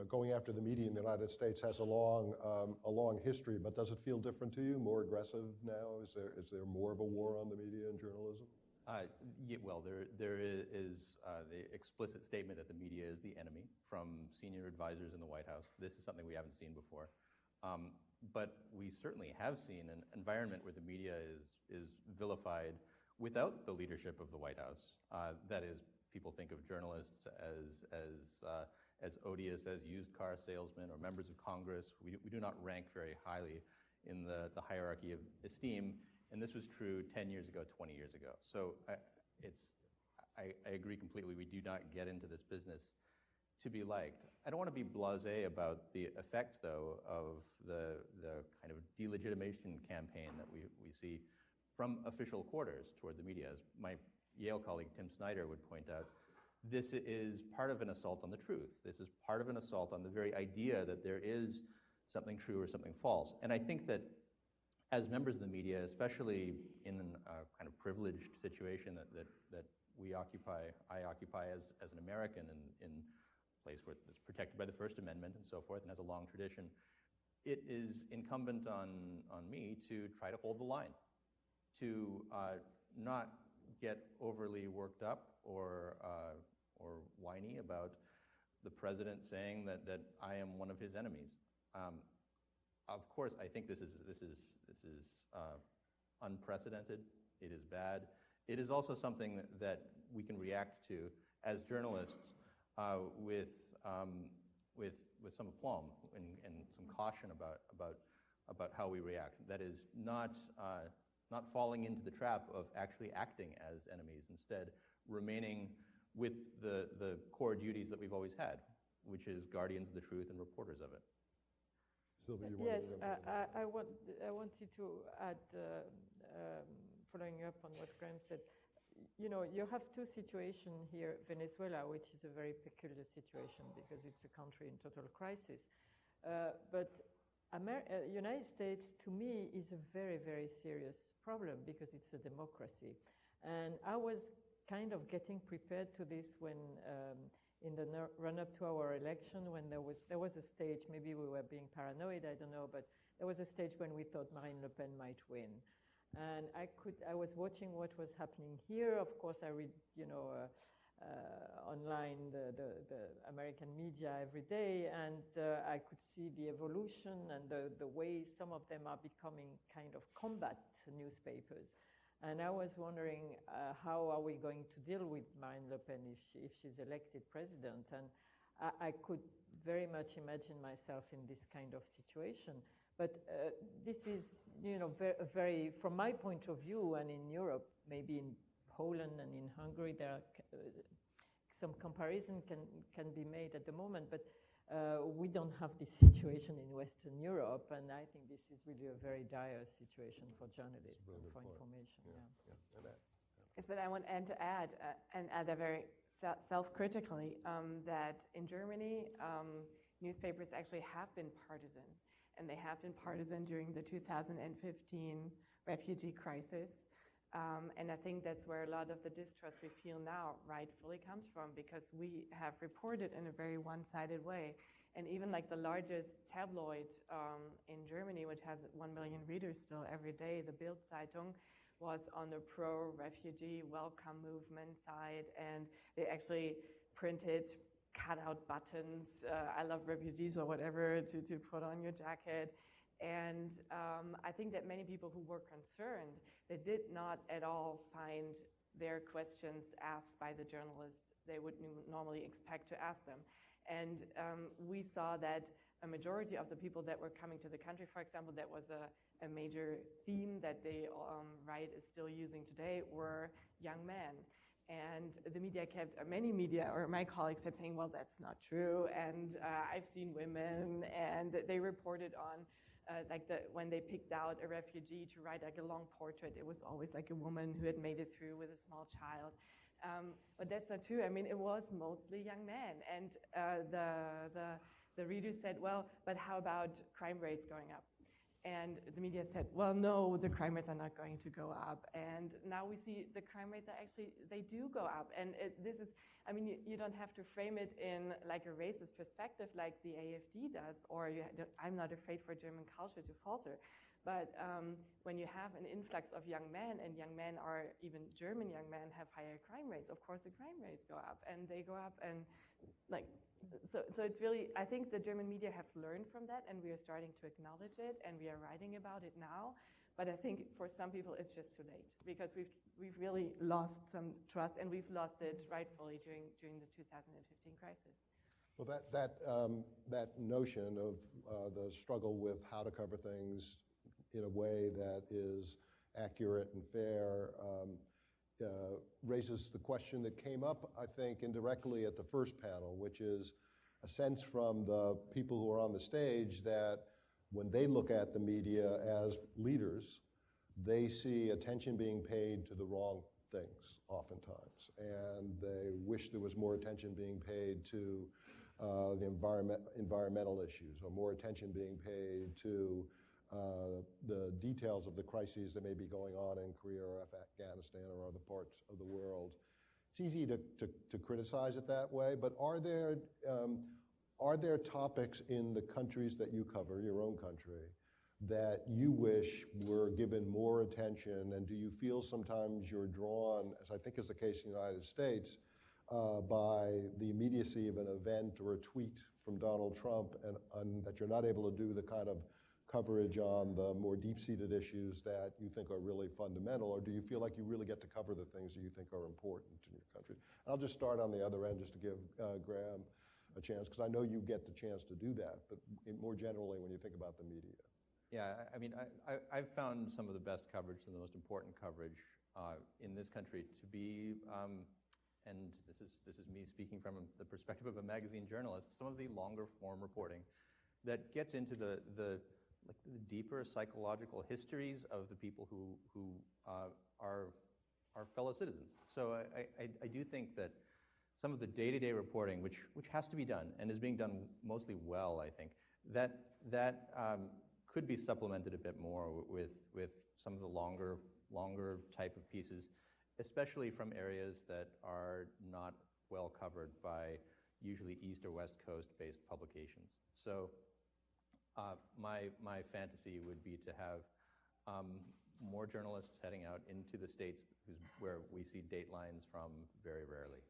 Speaker 2: going after the media in the United States has a long history, but does it feel different to you, more aggressive now? Is there more of a war on the media and journalism?
Speaker 3: Well, there is the explicit statement that the media is the enemy from senior advisors in the White House. This is something we haven't seen before. But we certainly have seen an environment where the media is vilified without the leadership of the White House. That is, people think of journalists as odious as used car salesmen or members of Congress. We do not rank very highly in the hierarchy of esteem. And this was true 10 years ago, 20 years ago. So I agree completely. We do not get into this business to be liked. I don't want to be blasé about the effects, though, of the kind of delegitimation campaign that we see from official quarters toward the media. As my Yale colleague Tim Snyder would point out, this is part of an assault on the truth. This is part of an assault on the very idea that there is something true or something false. And I think that as members of the media, especially in a kind of privileged situation that I occupy as an American in a place where it's protected by the First Amendment and so forth and has a long tradition, it is incumbent on me to try to hold the line, to not get overly worked up or whiny about the president saying that I am one of his enemies. Of course, I think this is unprecedented. It is bad. It is also something that we can react to as journalists with some aplomb and some caution about how we react. That is not falling into the trap of actually acting as enemies. Instead, remaining with the core duties that we've always had, which is guardians of the truth and reporters of it.
Speaker 2: Sylvie, you
Speaker 6: yes,
Speaker 2: want to
Speaker 6: I wanted to add, following up on what Graeme said, you know, you have two situations here. Venezuela, which is a very peculiar situation because it's a country in total crisis. But United States, to me, is a very, very serious problem because it's a democracy. And I was kind of getting prepared to this when in the run-up to our election, when there was a stage, maybe we were being paranoid, I don't know, but there was a stage when we thought Marine Le Pen might win. And I was watching what was happening here. Of course, I read, you know, online the American media every day, and I could see the evolution and the way some of them are becoming kind of combat newspapers. And I was wondering, how are we going to deal with Marine Le Pen if she's elected president? And I could very much imagine myself in this kind of situation. But this is, you know, very, from my point of view, and in Europe, maybe in Poland and in Hungary, there are some comparison can be made at the moment, but we don't have this situation in Western Europe, and I think this is really a very dire situation for journalists and for information.
Speaker 4: Yes, but I want Anne to add, and add very self-critically, that in Germany, newspapers actually have been partisan, and they have been partisan during the 2015 refugee crisis. And I think that's where a lot of the distrust we feel now rightfully comes from, because we have reported in a very one-sided way. And even like the largest tabloid in Germany, which has 1 million readers still every day, the Bild Zeitung, was on the pro-refugee welcome movement side. And they actually printed cut-out buttons, I love refugees or whatever, to put on your jacket. And I think that many people who were concerned, they did not at all find their questions asked by the journalists they would normally expect to ask them. And we saw that a majority of the people that were coming to the country, for example, that was a major theme that the right is still using today, were young men. And the media many media, or my colleagues kept saying, well, that's not true. And I've seen women, and they reported on when they picked out a refugee to write like a long portrait, it was always like a woman who had made it through with a small child. But that's not true. I mean, it was mostly young men. And the readers said, well, but how about crime rates going up? And the media said, well, no, the crime rates are not going to go up. And now we see the crime rates are actually, they do go up. And this is, I mean, you don't have to frame it in like a racist perspective like the AfD does, or I'm not afraid for German culture to falter. But when you have an influx of young men, and young men are, even German young men have higher crime rates, of course the crime rates go up, and they go up, and like, so it's really, I think the German media have learned from that, and we are starting to acknowledge it, and we are writing about it now. But I think for some people it's just too late, because we've really lost some trust, and we've lost it rightfully during the 2015 crisis.
Speaker 2: Well, that notion of the struggle with how to cover things in a way that is accurate and fair, raises the question that came up, I think, indirectly at the first panel, which is a sense from the people who are on the stage that when they look at the media as leaders, they see attention being paid to the wrong things oftentimes. And they wish there was more attention being paid to the environmental issues, or more attention being paid to the details of the crises that may be going on in Korea or Afghanistan or other parts of the world. It's easy to criticize it that way, but are there topics in the countries that you cover, your own country, that you wish were given more attention? And do you feel sometimes you're drawn, as I think is the case in the United States, by the immediacy of an event or a tweet from Donald Trump, and that you're not able to do the kind of coverage on the more deep-seated issues that you think are really fundamental? Or do you feel like you really get to cover the things that you think are important in your country? I'll just start on the other end just to give Graeme a chance, because I know you get the chance to do that, but more generally when you think about the media.
Speaker 3: Yeah, I mean, I've found some of the best coverage and the most important coverage in this country to be, and this is me speaking from the perspective of a magazine journalist, some of the longer form reporting that gets into the deeper psychological histories of the people who are our fellow citizens. So I do think that some of the day-to-day reporting, which has to be done and is being done mostly well, I think, that could be supplemented a bit more with some of the longer type of pieces, especially from areas that are not well covered by usually East or West Coast based publications. So my fantasy would be to have more journalists heading out into the states where we see datelines from very rarely.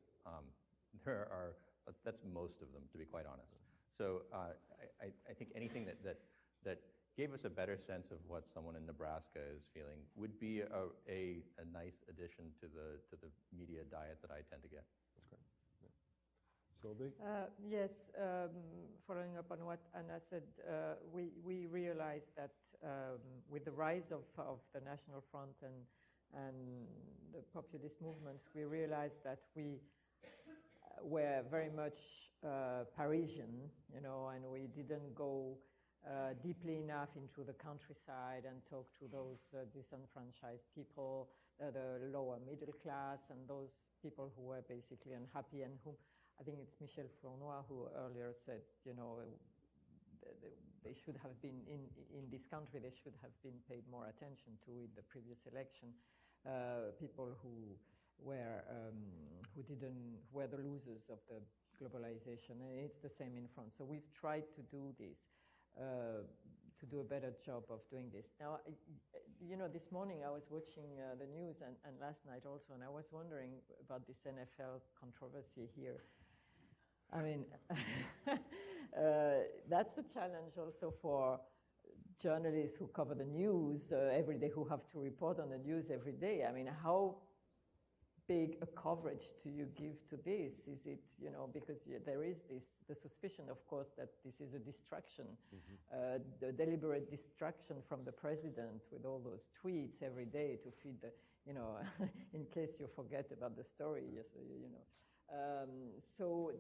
Speaker 3: That's most of them, to be quite honest. So I think anything that gave us a better sense of what someone in Nebraska is feeling would be a nice addition to the media diet that I tend to get.
Speaker 2: That's great. Yeah. Sylvie?
Speaker 6: Yes, following up on what Anna said, we realized that with the rise of the National Front and the populist movements, we realized that we were very much Parisian, and we didn't go deeply enough into the countryside and talk to those disenfranchised people, the lower middle class, and those people who were basically unhappy, and whom I think it's Michel Fournoy who earlier said, they should have been in this country, they should have been paid more attention to in the previous election. People who were the losers of the globalization, and it's the same in France. So we've tried to do this, to do a better job of doing this. Now, this morning I was watching the news and last night also, and I was wondering about this NFL controversy here. I mean, that's a challenge also for journalists who cover the news every day, who have to report on the news every day. I mean, how big a coverage do you give to this? Is it, because there is the suspicion, of course, that this is a distraction, the deliberate distraction from the president with all those tweets every day to feed the, in case you forget about the story, so,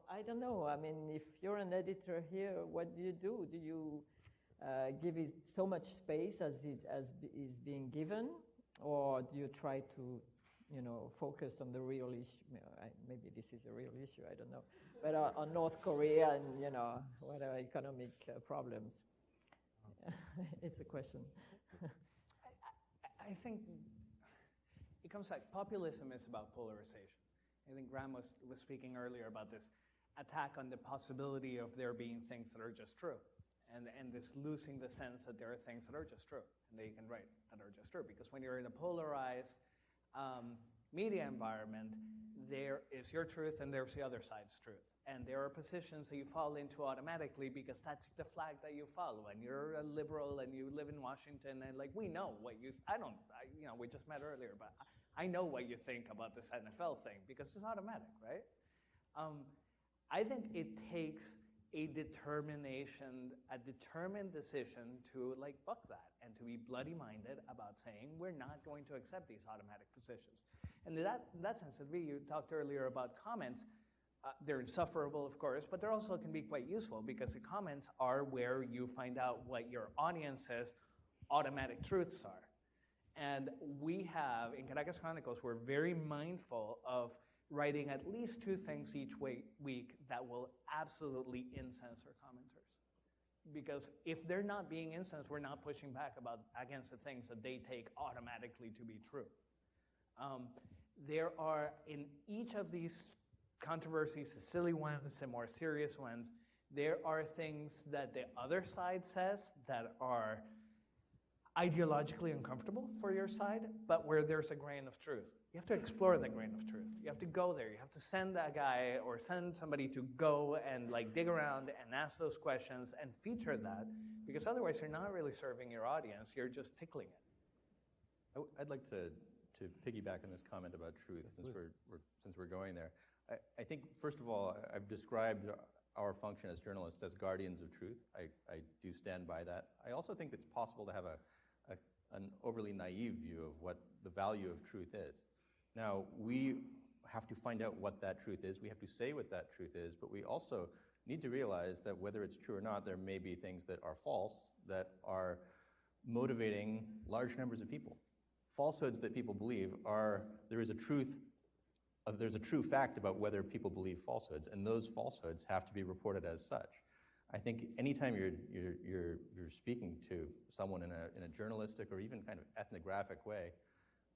Speaker 6: I don't know. I mean, if you're an editor here, what do? Do you give it so much space as is being given, or do you try to, focus on the real issue? Maybe this is a real issue, I don't know. But on North Korea and, whatever economic problems. It's a question.
Speaker 5: I think it comes like populism is about polarization. I think Graeme was speaking earlier about this attack on the possibility of there being things that are just true, and this losing the sense that there are things that are just true, and they can write that are just true. Because when you're in a polarized media environment, there is your truth and there's the other side's truth. And there are positions that you fall into automatically because that's the flag that you follow. And you're a liberal and you live in Washington, and we know what you, we just met earlier, but I know what you think about this NFL thing because it's automatic, right? I think it takes a determined decision to like buck that and to be bloody-minded about saying we're not going to accept these automatic positions. And in that sense, Sylvie, you talked earlier about comments. They're insufferable, of course, but they also can be quite useful because the comments are where you find out what your audience's automatic truths are. And we have, in Caracas Chronicles, we're very mindful of writing at least 2 things each week that will absolutely incense our commenters. Because if they're not being incensed, we're not pushing back against the things that they take automatically to be true. There are, in each of these controversies, the silly ones, the more serious ones, there are things that the other side says that are ideologically uncomfortable for your side, but where there's a grain of truth. You have to explore that grain of truth. You have to go there. You have to send a guy or send somebody to go and like dig around and ask those questions and feature that, because otherwise you're not really serving your audience. You're just tickling it.
Speaker 3: I'd like to piggyback on this comment about truth, since we're going there. I think, first of all, I've described our function as journalists as guardians of truth. I do stand by that. I also think it's possible to have an overly naive view of what the value of truth is. Now, we have to find out what that truth is. We have to say what that truth is, but we also need to realize that whether it's true or not, there may be things that are false that are motivating large numbers of people. Falsehoods that people believe there's a true fact about whether people believe falsehoods, and those falsehoods have to be reported as such. I think anytime you're speaking to someone in a journalistic or even kind of ethnographic way,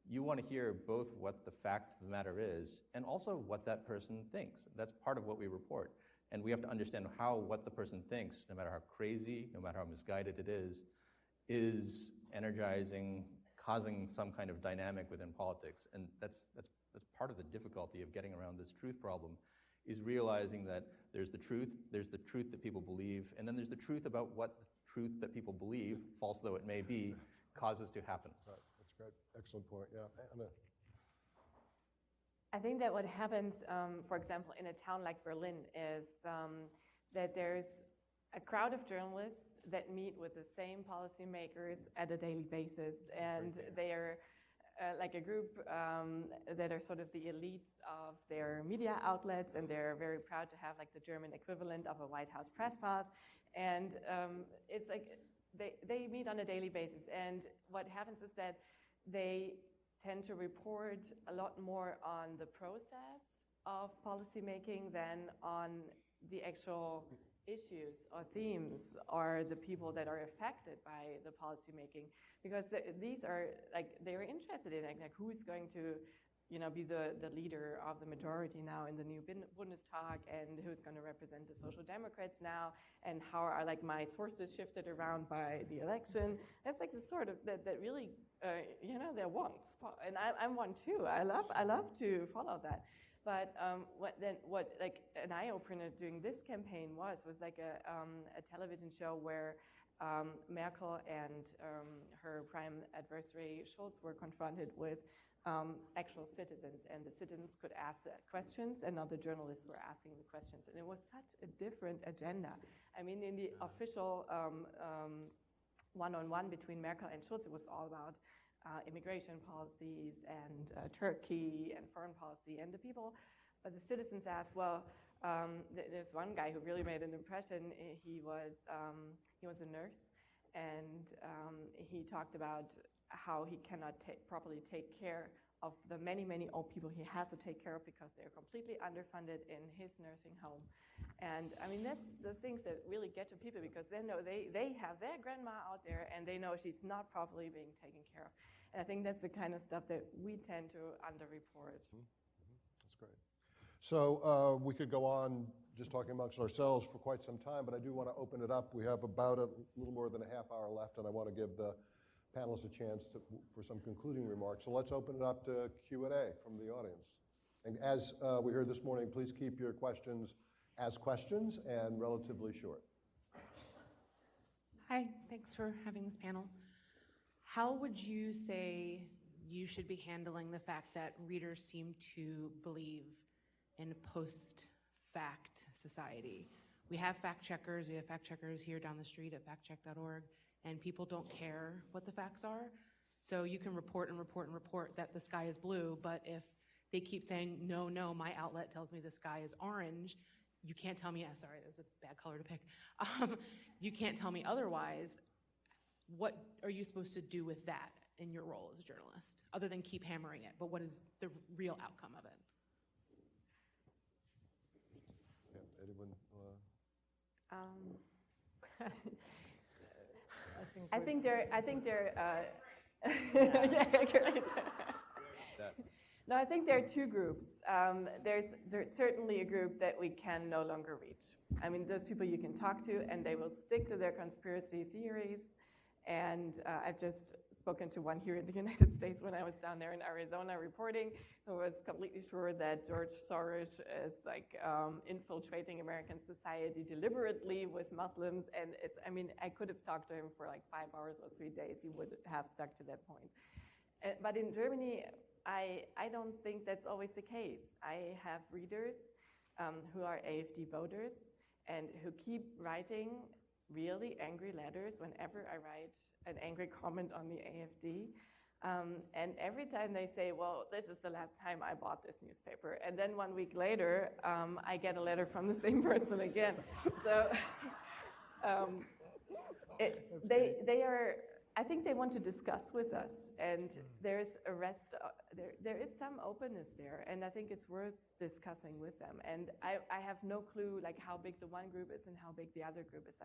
Speaker 3: you want to hear both what the fact of the matter is and also what that person thinks. That's part of what we report. And we have to understand how what the person thinks, no matter how crazy, no matter how misguided it is energizing, causing some kind of dynamic within politics. And that's part of the difficulty of getting around this truth problem, is realizing that there's the truth that people believe, and then there's the truth about what the truth that people believe, false though it may be, causes to happen.
Speaker 2: Right. That's great. Excellent point. Yeah. Anna.
Speaker 4: I think that what happens, for example, in a town like Berlin is that there's a crowd of journalists that meet with the same policymakers at a daily basis, and they are like a group that are sort of the elites of their media outlets, and they're very proud to have like the German equivalent of a White House press pass. And it's like they meet on a daily basis. And what happens is that they tend to report a lot more on the process of policymaking than on the actual issues or themes or the people that are affected by the policymaking, because these are like they're interested in like who's going to be the leader of the majority now in the new Bundestag, and who's going to represent the Social Democrats now, and how are like my sources shifted around by the election. That's like the sort of that really they're wants, and I'm one too. I love to follow that. But what like an eye-opener during this campaign was like a television show where Merkel and her prime adversary Scholz were confronted with actual citizens, and the citizens could ask questions, and other journalists were asking the questions, and it was such a different agenda. I mean, in the official one-on-one between Merkel and Scholz, it was all about immigration policies and Turkey and foreign policy, and the citizens asked, well, there's one guy who really made an impression. He was a nurse, and he talked about how he cannot properly take care of the many, many old people he has to take care of because they're completely underfunded in his nursing home. And I mean, that's the things that really get to people, because they know they have their grandma out there and they know she's not properly being taken care of. And I think that's the kind of stuff that we tend to underreport.
Speaker 2: That's great. So we could go on just talking amongst ourselves for quite some time, but I do want to open it up. We have about a little more than a half hour left, and I want to give the panelists a chance for some concluding remarks. So let's open it up to Q&A from the audience. And as we heard this morning, please keep your questions as questions and relatively short.
Speaker 7: Hi, thanks for having this panel. How would you say you should be handling the fact that readers seem to believe in a post-fact society? we have fact checkers. We have fact checkers here down the street at factcheck.org, and people don't care what the facts are. So you can report and report and report that the sky is blue, but if they keep saying, no, no, my outlet tells me the sky is orange, you can't tell me, sorry, that was a bad color to pick. You can't tell me otherwise. What are you supposed to do with that in your role as a journalist, other than keep hammering it? But what is the real outcome of it?
Speaker 2: Yeah, anyone?
Speaker 4: I think there. Yeah, great. No, I think there are two groups. There's certainly a group that we can no longer reach. I mean, those people you can talk to, and they will stick to their conspiracy theories. And I've just spoken to one here in the United States when I was down there in Arizona reporting, who was completely sure that George Soros is like infiltrating American society deliberately with Muslims. And it's, I mean, I could have talked to him for like 5 hours or 3 days. He would have stuck to that point. But in Germany, I don't think that's always the case. I have readers who are AfD voters and who keep writing really angry letters whenever I write an angry comment on the AfD. And every time they say, well, this is the last time I bought this newspaper. And then 1 week later, I get a letter from the same person again. So they are, I think they want to discuss with us. And there's there is some openness there. And I think it's worth discussing with them. And I have no clue like how big the one group is and how big the other group is.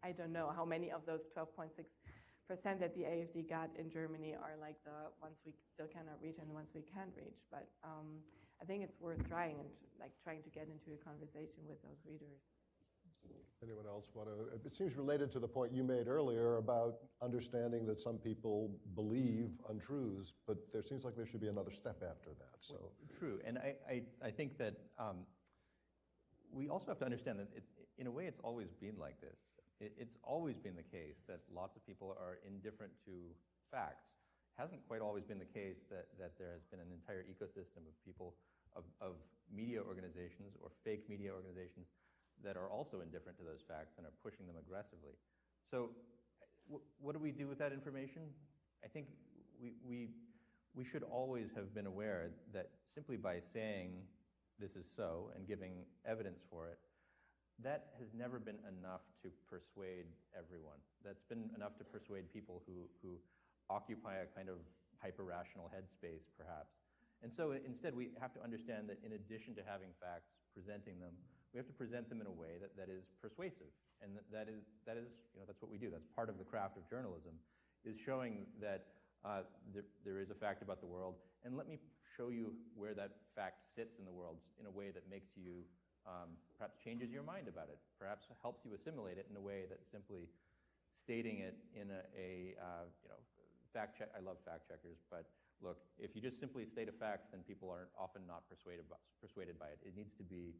Speaker 4: I don't know how many of those 12.6% that the AfD got in Germany are like the ones we still cannot reach and the ones we can reach. But I think it's worth trying and like trying to get into a conversation with those readers.
Speaker 2: Anyone else want to? It seems related to the point you made earlier about understanding that some people believe untruths, but there seems like there should be another step after that. So
Speaker 3: true, and I think that we also have to understand that in a way it's always been like this. It's always been the case that lots of people are indifferent to facts. It hasn't quite always been the case that there has been an entire ecosystem of people, of media organizations or fake media organizations that are also indifferent to those facts and are pushing them aggressively. So what do we do with that information? I think we should always have been aware that simply by saying this is so and giving evidence for it, that has never been enough to persuade everyone. That's been enough to persuade people who occupy a kind of hyper-rational headspace, perhaps. And so instead, we have to understand that in addition to having facts, presenting them, we have to present them in a way that is persuasive. And that is that's what we do. That's part of the craft of journalism, is showing that there is a fact about the world, and let me show you where that fact sits in the world in a way that makes you perhaps changes your mind about it, perhaps helps you assimilate it in a way that simply stating it in a fact check. I love fact checkers, but look, if you just simply state a fact, then people are often not persuaded by it. It needs to be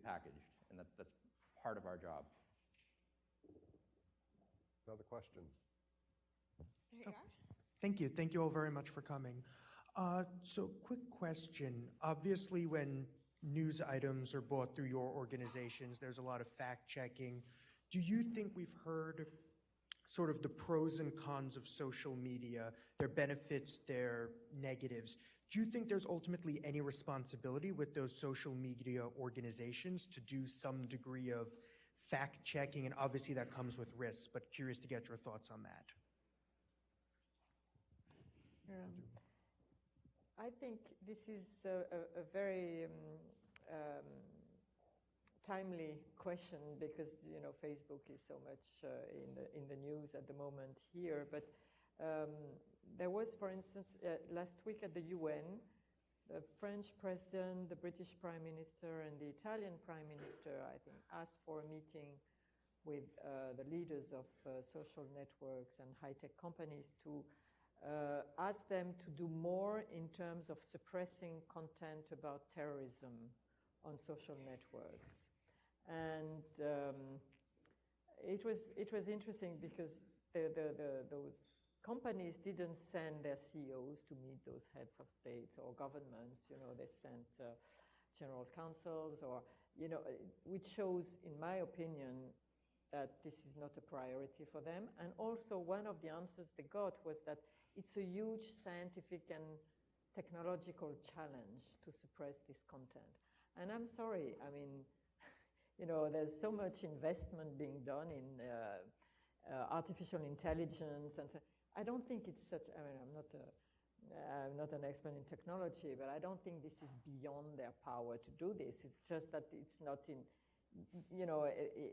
Speaker 3: packaged, and that's part of our job.
Speaker 2: another question.
Speaker 7: There you are.
Speaker 8: Thank you all very much for coming. So quick question. Obviously, when news items are brought through your organizations, there's a lot of fact-checking. Do you think we've heard sort of the pros and cons of social media, their benefits, their negatives? Do you think there's ultimately any responsibility with those social media organizations to do some degree of fact-checking? And obviously that comes with risks, but curious to get your thoughts on that.
Speaker 6: I think this is a very timely question because Facebook is so much in the news at the moment here. But there was, for instance, last week at the UN, the French president, the British Prime Minister, and the Italian Prime Minister, I think, asked for a meeting with the leaders of social networks and high-tech companies to ask them to do more in terms of suppressing content about terrorism on social networks. And it was interesting because those companies didn't send their CEOs to meet those heads of state or governments. They sent general counsels or which shows, in my opinion, that this is not a priority for them. And also one of the answers they got was that it's a huge scientific and technological challenge to suppress this content. And I'm sorry, I mean, there's so much investment being done in artificial intelligence, and so I don't think it's such, I mean, I'm not an expert in technology, but I don't think this is beyond their power to do this. It's just that it's not in,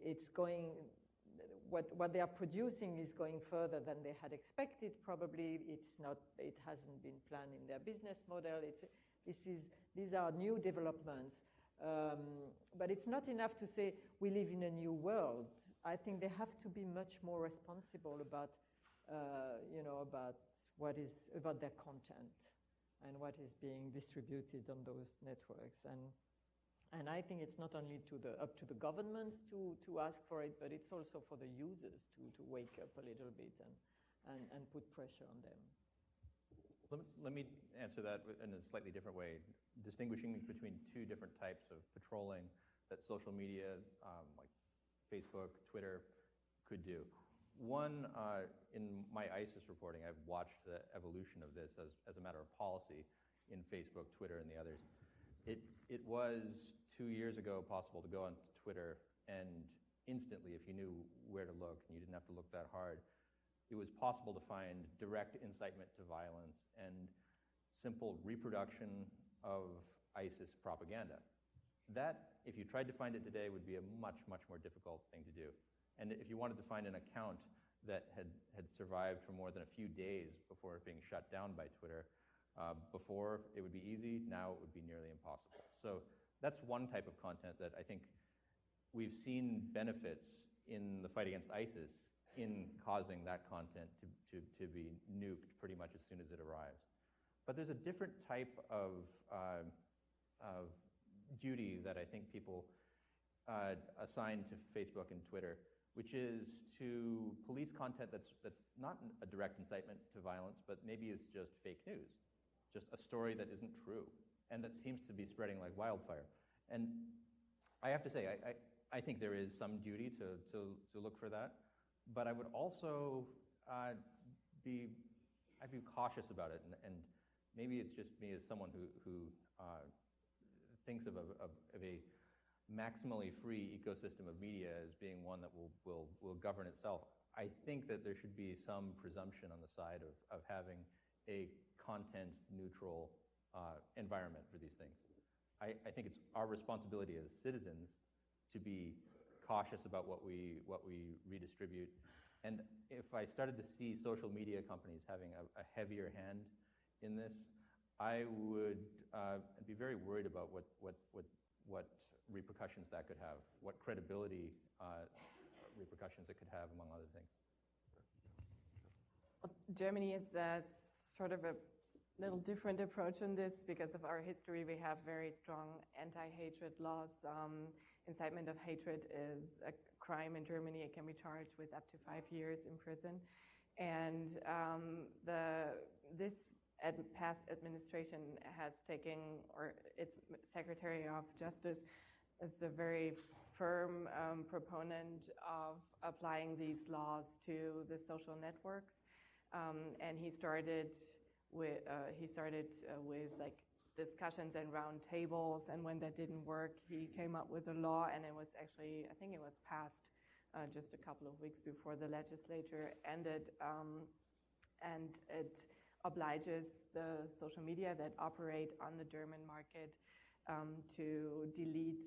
Speaker 6: it's going, what they are producing is going further than they had expected. Probably it hasn't been planned in their business model. These are new developments. But it's not enough to say we live in a new world. I think they have to be much more responsible about, about their content and what is being distributed on those networks. And I think it's not only up to the governments to ask for it, but it's also for the users to wake up a little bit and put pressure on them.
Speaker 3: Let me answer that in a slightly different way, distinguishing between two different types of patrolling that social media, like Facebook, Twitter, could do. One, in my ISIS reporting, I've watched the evolution of this as a matter of policy in Facebook, Twitter, and the others. It was 2 years ago possible to go on Twitter and instantly, if you knew where to look and you didn't have to look that hard, it was possible to find direct incitement to violence and simple reproduction of ISIS propaganda. That, if you tried to find it today, would be a much, much more difficult thing to do. And if you wanted to find an account that had survived for more than a few days before it being shut down by Twitter, before it would be easy, now it would be nearly impossible. So that's one type of content that I think we've seen benefits in the fight against ISIS in causing that content to be nuked pretty much as soon as it arrives. But there's a different type of duty that I think people assign to Facebook and Twitter, which is to police content that's not a direct incitement to violence, but maybe is just fake news, just a story that isn't true, and that seems to be spreading like wildfire. And I have to say, I think there is some duty to look for that. But I would also I'd be cautious about it, and maybe it's just me as someone who thinks of a maximally free ecosystem of media as being one that will govern itself. I think that there should be some presumption on the side of having a content-neutral environment for these things. I think it's our responsibility as citizens to be cautious about what we redistribute. And if I started to see social media companies having a heavier hand in this, I would be very worried about what repercussions that could have, what credibility repercussions it could have, among other things.
Speaker 4: Germany is sort of a little different approach on this because of our history. We have very strong anti-hatred laws. Incitement of hatred is a crime in Germany. It can be charged with up to 5 years in prison. And this past administration has taken, or its Secretary of Justice is a very firm proponent of applying these laws to the social networks. And he started with like discussions and round tables, and when that didn't work, he came up with a law, and it was actually, I think it was passed just a couple of weeks before the legislature ended, and it obliges the social media that operate on the German market to delete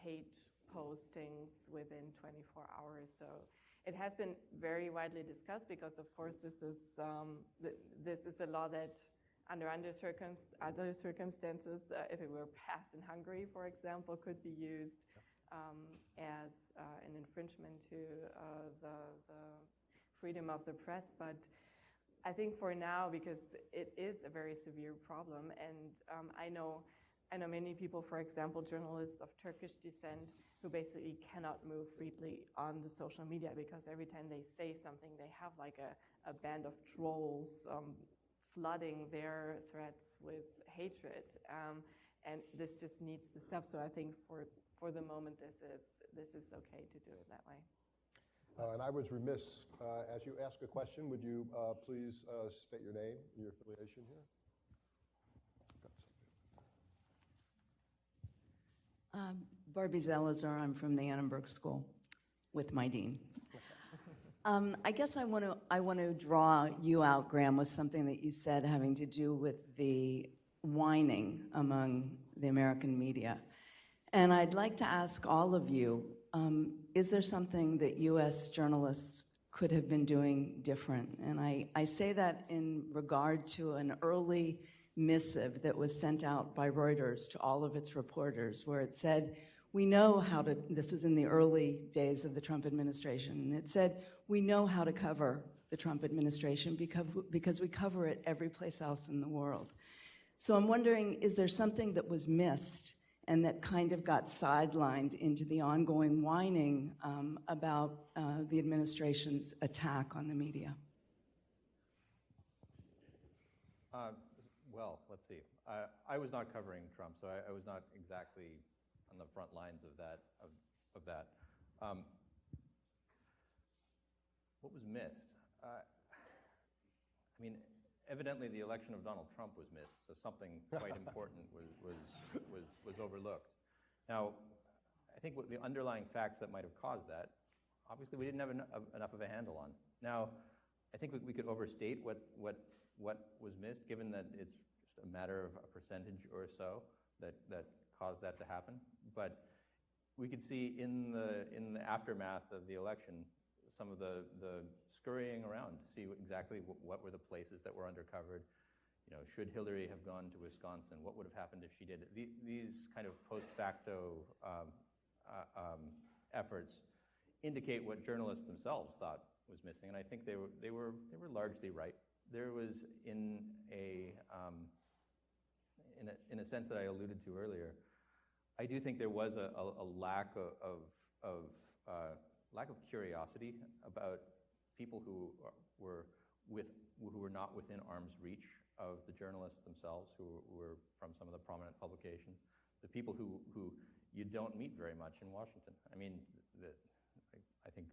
Speaker 4: hate postings within 24 hours. So it has been very widely discussed because, of course, this is a law that under other circumstances, if it were passed in Hungary, for example, could be used as an infringement to the freedom of the press. But I think for now, because it is a very severe problem, and I know many people, for example, journalists of Turkish descent, who basically cannot move freely on the social media because every time they say something, they have like a band of trolls flooding their threads with hatred. and this just needs to stop. So I think for the moment, this is okay to do it that way.
Speaker 2: And I was remiss, as you ask a question, would you please state your name and your affiliation here?
Speaker 9: Barbie Zalazar, I'm from the Annenberg School with my dean. I guess I want to draw you out, Graeme, with something that you said having to do with the whining among the American media. And I'd like to ask all of you, is there something that US journalists could have been doing different? And I say that in regard to an early missive that was sent out by Reuters to all of its reporters, where it said, we know how to, this was in the early days of the Trump administration, and it said, we know how to cover the Trump administration because we cover it every place else in the world. So I'm wondering, is there something that was missed and that kind of got sidelined into the ongoing whining about the administration's attack on the media?
Speaker 3: Well, let's see. I was not covering Trump, so I was not exactly on the front lines of that. What was missed? I mean, evidently the election of Donald Trump was missed, so something quite important was overlooked. Now, I think what the underlying facts that might have caused that, obviously we didn't have enough of a handle on. Now, I think we could overstate what was missed, given that it's just a matter of a percentage or so that caused that to happen. But we could see in the aftermath of the election some of the scurrying around to see exactly what were the places that were undercovered. You know, should Hillary have gone to Wisconsin? What would have happened if she did it? These kind of post facto efforts indicate what journalists themselves thought was missing, and I think they were largely right. There was in a sense that I alluded to earlier, I do think there was a lack of curiosity about people who were not within arm's reach of the journalists themselves, who were from some of the prominent publications, the people who you don't meet very much in Washington. I mean, I think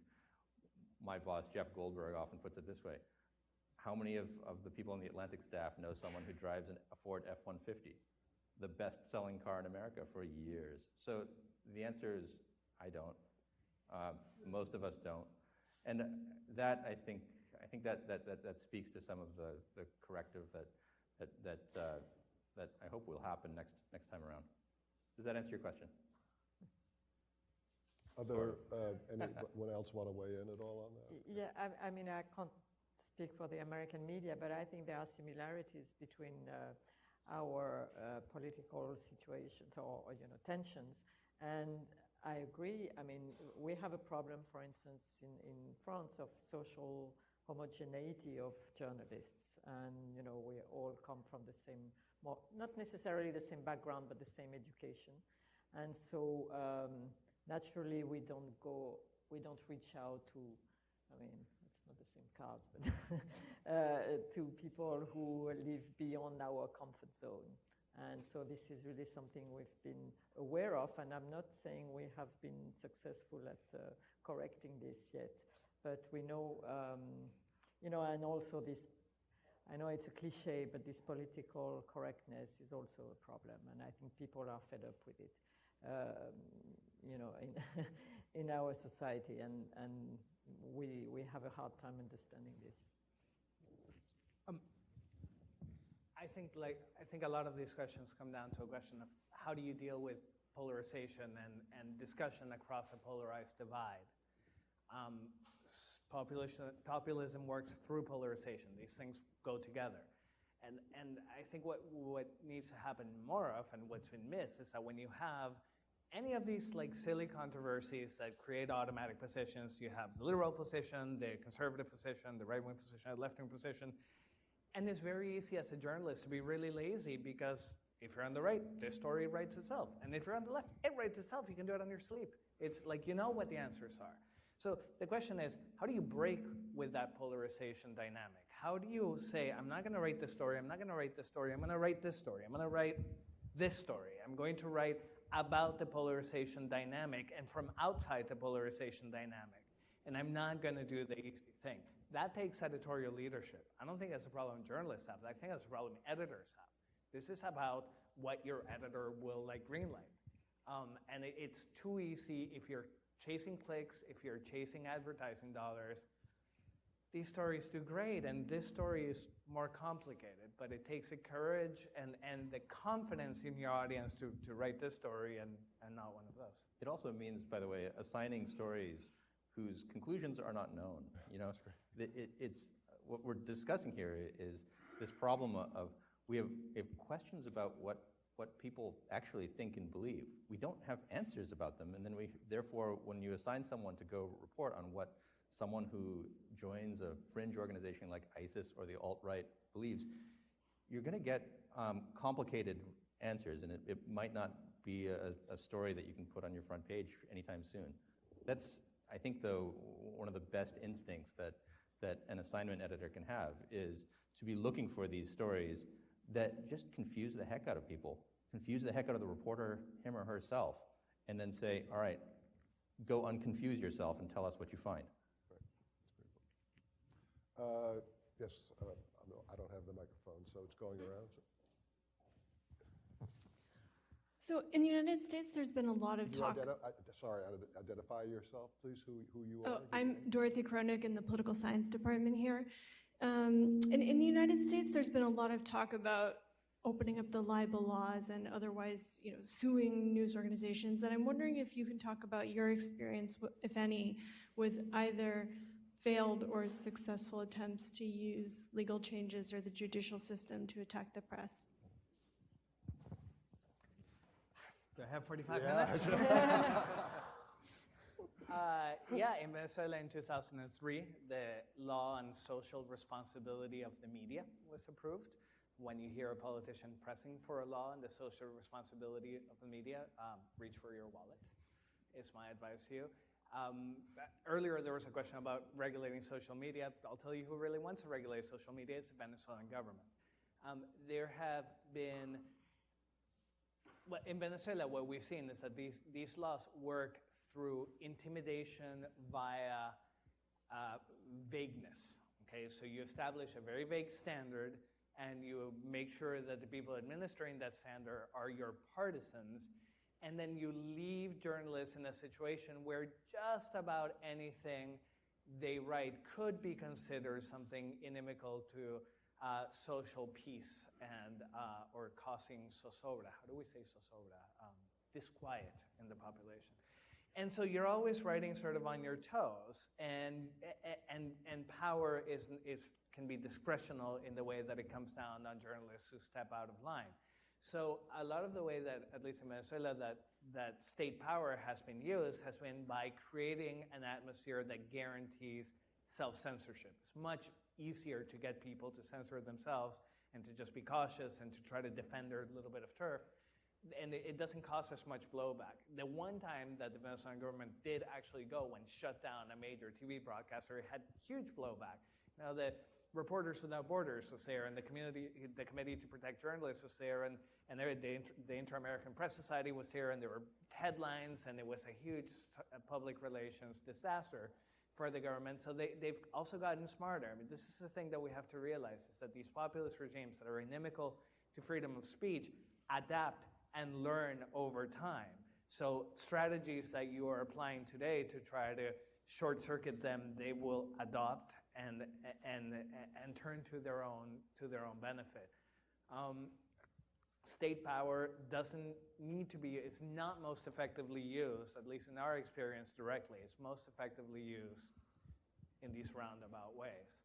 Speaker 3: my boss, Jeff Goldberg, often puts it this way. How many of the people on the Atlantic staff know someone who drives a Ford F-150, the best-selling car in America for years? So the answer is, I don't. Most of us don't. And that, I think that speaks to some of the corrective that I hope will happen next time around. Does that answer your question?
Speaker 2: Anyone else want to weigh in at all on that?
Speaker 6: Yeah, I mean, I can't speak for the American media, but I think there are similarities between our political situations or tensions. And I agree. I mean, we have a problem, for instance, in France of social homogeneity of journalists. And, we all come from the same, not necessarily the same background, but the same education. And so naturally we don't reach out to, I mean, it's not the same cars, but to people who live beyond our comfort zone. And so this is really something we've been aware of, and I'm not saying we have been successful at correcting this yet, but we know, and also this, I know it's a cliche, but this political correctness is also a problem, and I think people are fed up with it, in our society, and we have a hard time understanding this.
Speaker 5: I think a lot of these questions come down to a question of how do you deal with polarization and discussion across a polarized divide. Populism works through polarization. These things go together. And I think what needs to happen more often, what's been missed, is that when you have any of these silly controversies that create automatic positions, you have the liberal position, the conservative position, the right-wing position, the left-wing position. And it's very easy as a journalist to be really lazy, because if you're on the right, this story writes itself. And if you're on the left, it writes itself. You can do it on your sleep. It's like you know what the answers are. So the question is, how do you break with that polarization dynamic? How do you say, I'm not going to write this story, I'm not going to write this story, I'm going to write this story, I'm going to write this story. I'm going to write about the polarization dynamic and from outside the polarization dynamic. And I'm not going to do the easy thing. That takes editorial leadership. I don't think that's a problem journalists have. I think that's a problem editors have. This is about what your editor will greenlight. And it's too easy if you're chasing clicks, if you're chasing advertising dollars. These stories do great, and this story is more complicated, but it takes the courage and the confidence in your audience to write this story and not one of those.
Speaker 3: It also means, by the way, assigning stories whose conclusions are not known. It's what we're discussing here is this problem of we have questions about what people actually think and believe. We don't have answers about them, and then therefore, when you assign someone to go report on what someone who joins a fringe organization like ISIS or the alt-right believes, you're going to get complicated answers, and it might not be a story that you can put on your front page anytime soon. That's, I think, though, one of the best instincts that an assignment editor can have is to be looking for these stories that just confuse the heck out of people, confuse the heck out of the reporter, him or herself, and then say, all right, go unconfuse yourself and tell us what you find.
Speaker 2: Yes, I don't have the microphone, so it's going around.
Speaker 10: So in the United States, there's been a lot of talk.
Speaker 2: Identify yourself, please, who you are.
Speaker 10: Oh, I'm Dorothy Kronik in the political science department here. In the United States, there's been a lot of talk about opening up the libel laws and otherwise, suing news organizations. And I'm wondering if you can talk about your experience, if any, with either failed or successful attempts to use legal changes or the judicial system to attack the press.
Speaker 5: Do I have 45 minutes? In Venezuela in 2003, the law on social responsibility of the media was approved. When you hear a politician pressing for a law on the social responsibility of the media, reach for your wallet, is my advice to you. Earlier, there was a question about regulating social media. I'll tell you who really wants to regulate social media. It's the Venezuelan government. There have been, in Venezuela, what we've seen is that these laws work through intimidation via vagueness. Okay, so you establish a very vague standard, and you make sure that the people administering that standard are your partisans. And then you leave journalists in a situation where just about anything they write could be considered something inimical to social peace and or causing zozobra. How do we say zozobra? Disquiet in the population. And so you're always writing sort of on your toes, and power can be discretional in the way that it comes down on journalists who step out of line. So a lot of the way that, at least in Venezuela, that state power has been used has been by creating an atmosphere that guarantees self-censorship. It's much easier to get people to censor themselves and to just be cautious and to try to defend their little bit of turf. And it doesn't cost as much blowback. The one time that the Venezuelan government did actually go and shut down a major TV broadcaster, it had huge blowback. Now, the Reporters Without Borders was there, and the Committee to Protect Journalists was there, and the Inter-American Press Society was here, and there were headlines, and it was a huge public relations disaster for the government. So they've also gotten smarter. I mean, this is the thing that we have to realize, is that these populist regimes that are inimical to freedom of speech adapt and learn over time. So strategies that you are applying today to try to short-circuit them, they will adopt and turn to their own benefit. State power doesn't need to be, it's not most effectively used, at least in our experience directly, it's most effectively used in these roundabout ways.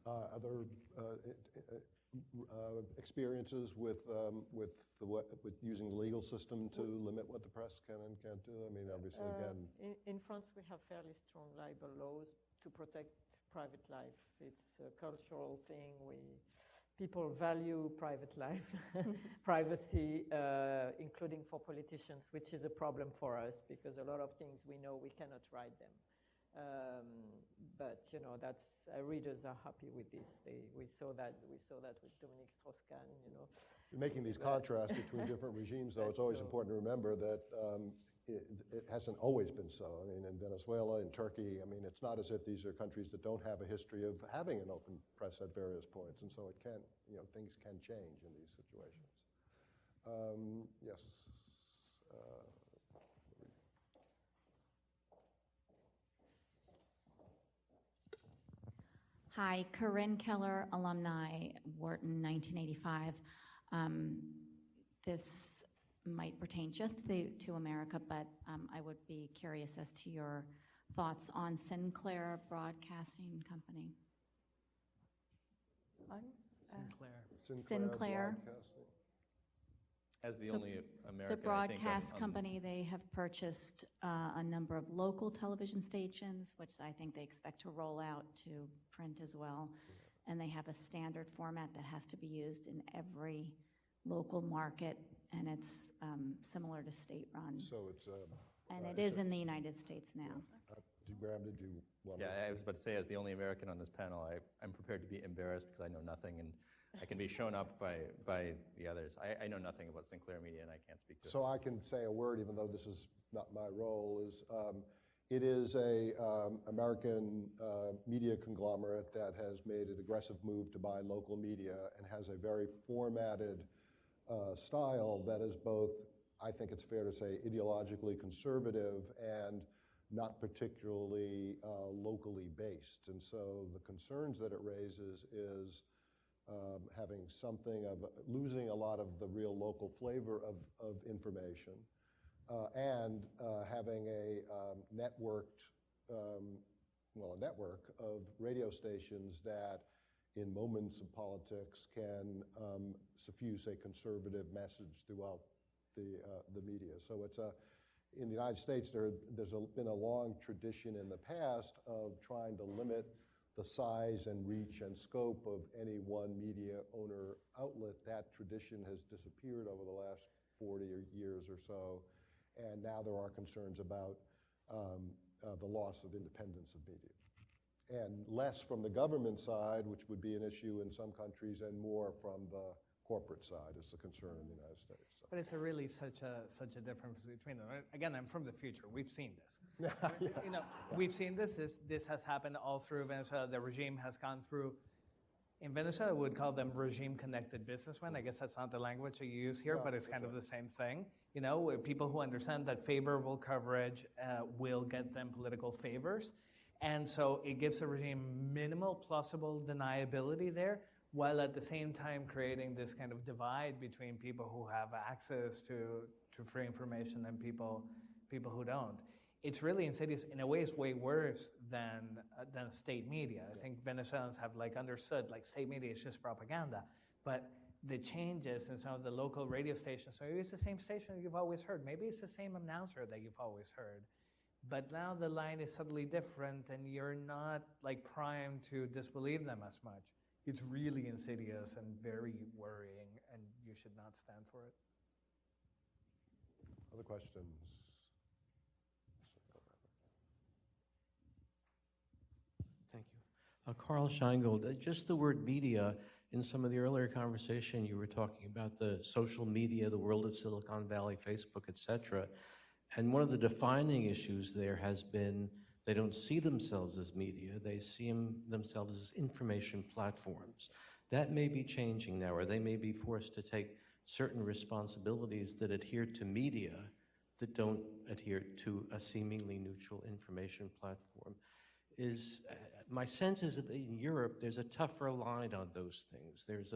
Speaker 2: Other experiences with using the legal system to limit what the press can and can't do? I mean, obviously, again.
Speaker 6: In France, we have fairly strong libel laws to protect private life. It's a cultural thing. People value private life, privacy, including for politicians, which is a problem for us because a lot of things we know we cannot write them. But you know, that's readers are happy with this. We saw that with Dominique Strauss-Kahn, you know.
Speaker 2: Making these contrasts between different regimes, though, it's always important to remember that it hasn't always been so. I mean, in Venezuela, in Turkey, I mean, it's not as if these are countries that don't have a history of having an open press at various points, and so it can, you know, things can change in these situations. Yes.
Speaker 11: Hi, Corinne Keller, alumni, Wharton, 1985. This might pertain just to America, but I would be curious as to your thoughts on Sinclair Broadcasting Company. Sinclair.
Speaker 2: Broadcasting.
Speaker 3: As the
Speaker 11: So-
Speaker 3: only
Speaker 11: It's
Speaker 3: American,
Speaker 11: a broadcast company. They have purchased a number of local television stations, which I think they expect to roll out to print as well. And they have a standard format that has to be used in every local market, and it's similar to state-run.
Speaker 2: So it's
Speaker 11: And it is in the United States now.
Speaker 2: Graeme, did you want
Speaker 3: Yeah, I was about to say, as the only American on this panel, I'm prepared to be embarrassed because I know nothing, and I can be shown up by the others. I know nothing about Sinclair Media, and I can't speak to it.
Speaker 2: So I can say a word, even though this is not my role, is it is a American media conglomerate that has made an aggressive move to buy local media and has a very formatted style that is both, I think it's fair to say, ideologically conservative and not particularly locally based. And so the concerns that it raises is having something of, losing a lot of the real local flavor of information, and having a networked, a network of radio stations that in moments of politics can suffuse a conservative message throughout the media. So it's in the United States, there's been a long tradition in the past of trying to limit the size and reach and scope of any one media owner outlet. That tradition has disappeared over the last 40 years or so, and now there are concerns about the loss of independence of media. And less from the government side, which would be an issue in some countries, and more from the corporate side is the concern in the United States. So.
Speaker 5: But it's really such a difference between them. Again, I'm from the future. We've seen this. You know, we've seen this. This has happened all through Venezuela. The regime has gone through. In Venezuela, we would call them regime-connected businessmen. I guess that's not the language you use here, but it's kind of the same thing. You know, people who understand that favorable coverage will get them political favors. And so it gives the regime minimal plausible deniability there, while at the same time creating this kind of divide between people who have access to free information and people who don't. It's really insidious. In a way, it's way worse than state media. I think Venezuelans have understood state media is just propaganda, but the changes in some of the local radio stations, maybe it's the same station that you've always heard, maybe it's the same announcer that you've always heard, but now the line is subtly different and you're not primed to disbelieve them as much. It's really insidious and very worrying, and you should not stand for it.
Speaker 2: Other questions?
Speaker 12: Thank you. Carl Scheingold, just the word media, in some of the earlier conversation you were talking about the social media, the world of Silicon Valley, Facebook, et cetera, and one of the defining issues there has been they don't see themselves as media, they see themselves as information platforms. That may be changing now, or they may be forced to take certain responsibilities that adhere to media that don't adhere to a seemingly neutral information platform. My sense is that in Europe, there's a tougher line on those things. There's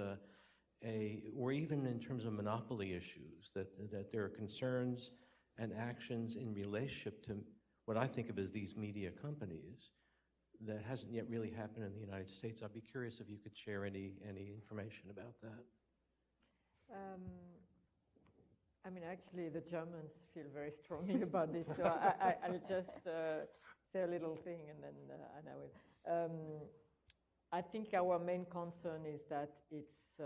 Speaker 12: or even in terms of monopoly issues, that there are concerns and actions in relationship to what I think of as these media companies that hasn't yet really happened in the United States. I'd be curious if you could share any information about that.
Speaker 6: I mean, actually, the Germans feel very strongly about this, so I'll just say a little thing, and then and I will. I think our main concern is that it's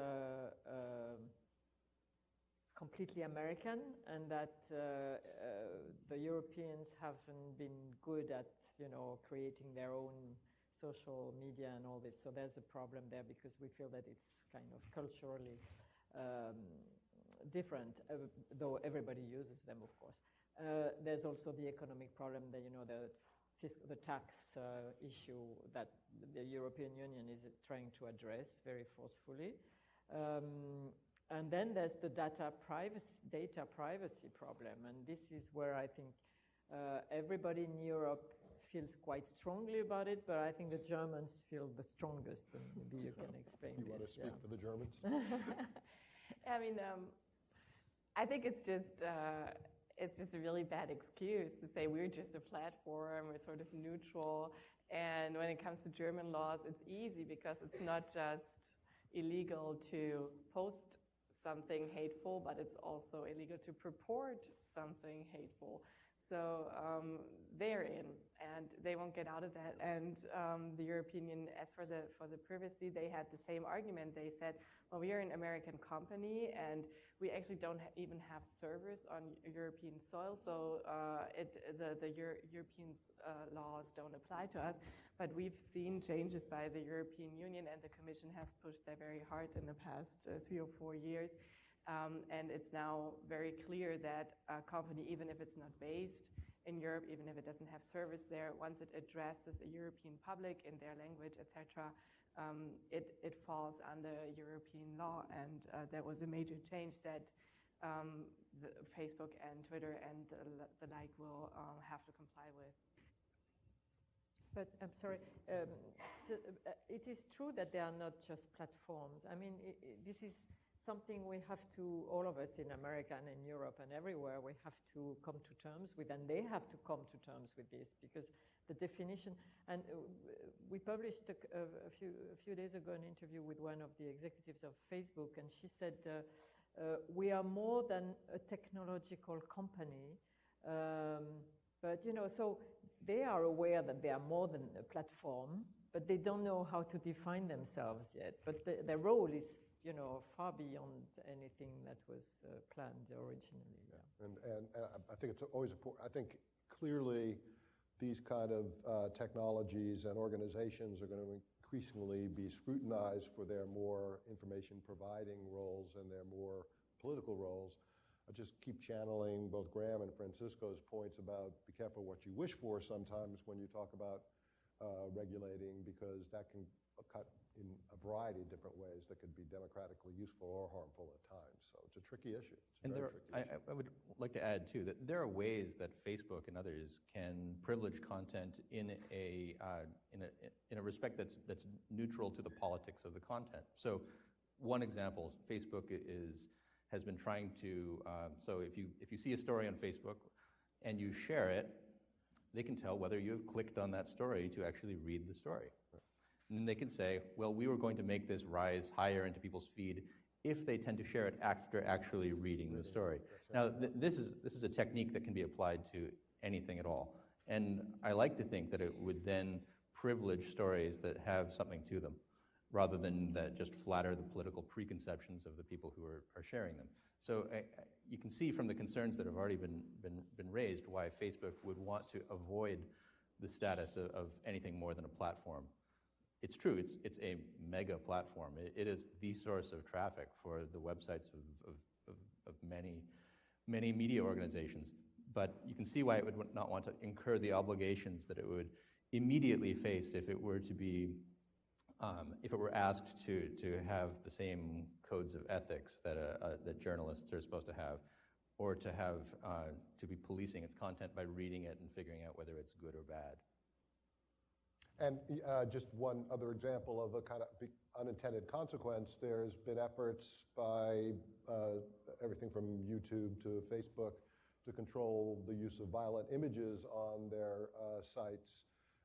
Speaker 6: completely American, and that the Europeans haven't been good at, creating their own social media and all this. So there's a problem there because we feel that it's kind of culturally different, though everybody uses them, of course. There's also the economic problem that, the tax issue that the European Union is trying to address very forcefully. And then there's the data privacy problem. And this is where I think everybody in Europe feels quite strongly about it, but I think the Germans feel the strongest, and maybe you can explain
Speaker 2: You want to speak for the Germans?
Speaker 4: I mean, I think it's just a really bad excuse to say we're just a platform, we're sort of neutral. And when it comes to German laws, it's easy because it's not just illegal to post something hateful, but it's also illegal to purport something hateful. So they're in, and they won't get out of that. And the European Union, as for the privacy, they had the same argument. They said, well, we are an American company, and we actually don't even have servers on European soil, so the European laws don't apply to us. But we've seen changes by the European Union, and the Commission has pushed that very hard in the past 3 or 4 years. And it's now very clear that a company, even if it's not based in Europe, even if it doesn't have service there, once it addresses a European public in their language, etc., it falls under European law. And that was a major change that Facebook and Twitter and the like will have to comply with.
Speaker 6: But I'm sorry, it is true that they are not just platforms. I mean, this is something we have to, all of us in America and in Europe and everywhere, we have to come to terms with, and they have to come to terms with this, because the definition, and we published a few days ago an interview with one of the executives of Facebook, and she said, we are more than a technological company, but so they are aware that they are more than a platform, but they don't know how to define themselves yet. But their role is far beyond anything that was planned originally. Yeah.
Speaker 2: And I think it's always important. I think clearly these kind of technologies and organizations are going to increasingly be scrutinized for their more information providing roles and their more political roles. I just keep channeling both Graeme and Francisco's points about be careful what you wish for sometimes when you talk about regulating, because that can cut in a variety of different ways that could be democratically useful or harmful at times. So it's a tricky issue.
Speaker 3: I would like to add, too, that there are ways that Facebook and others can privilege content in a respect that's neutral to the politics of the content. So one example, Facebook has been trying to, so if you see a story on Facebook and you share it, they can tell whether you have clicked on that story to actually read the story. And then they can say, well, we were going to make this rise higher into people's feed if they tend to share it after actually reading the story. Now, this is a technique that can be applied to anything at all. And I like to think that it would then privilege stories that have something to them, rather than that just flatter the political preconceptions of the people who are sharing them. So you can see from the concerns that have already been raised why Facebook would want to avoid the status of anything more than a platform. It's true, it's a mega platform. It is the source of traffic for the websites of many media organizations. But you can see why it would not want to incur the obligations that it would immediately face if it were to be, if it were asked to have the same codes of ethics that journalists are supposed to have, or to have to be policing its content by reading it and figuring out whether it's good or bad.
Speaker 2: And just one other example of a kind of unintended consequence, there's been efforts by everything from YouTube to Facebook to control the use of violent images on their sites.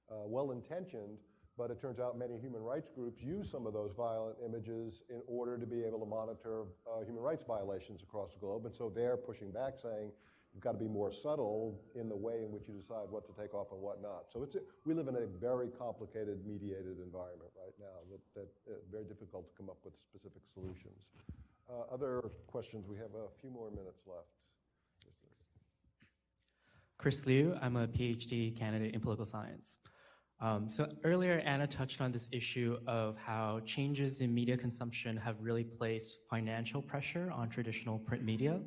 Speaker 2: Well-intentioned, but it turns out many human rights groups use some of those violent images in order to be able to monitor human rights violations across the globe. And so they're pushing back, saying, you've got to be more subtle in the way in which you decide what to take off and what not. So we live in a very complicated, mediated environment right now that very difficult to come up with specific solutions. Other questions? We have a few more minutes left.
Speaker 13: Chris Liu, I'm a PhD candidate in political science. So earlier, Anna touched on this issue of how changes in media consumption have really placed financial pressure on traditional print media.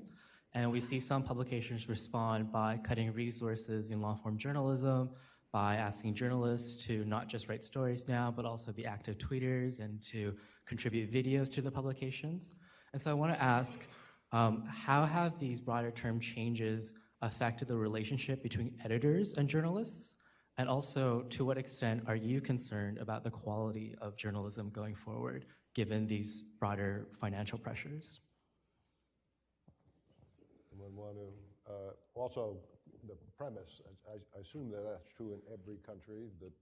Speaker 13: And we see some publications respond by cutting resources in long-form journalism, by asking journalists to not just write stories now, but also be active tweeters and to contribute videos to the publications. And so I want to ask, how have these broader term changes affected the relationship between editors and journalists? And also, to what extent are you concerned about the quality of journalism going forward, given these broader financial pressures?
Speaker 2: Anyone want to, also, the premise, I assume that that's true in every country, that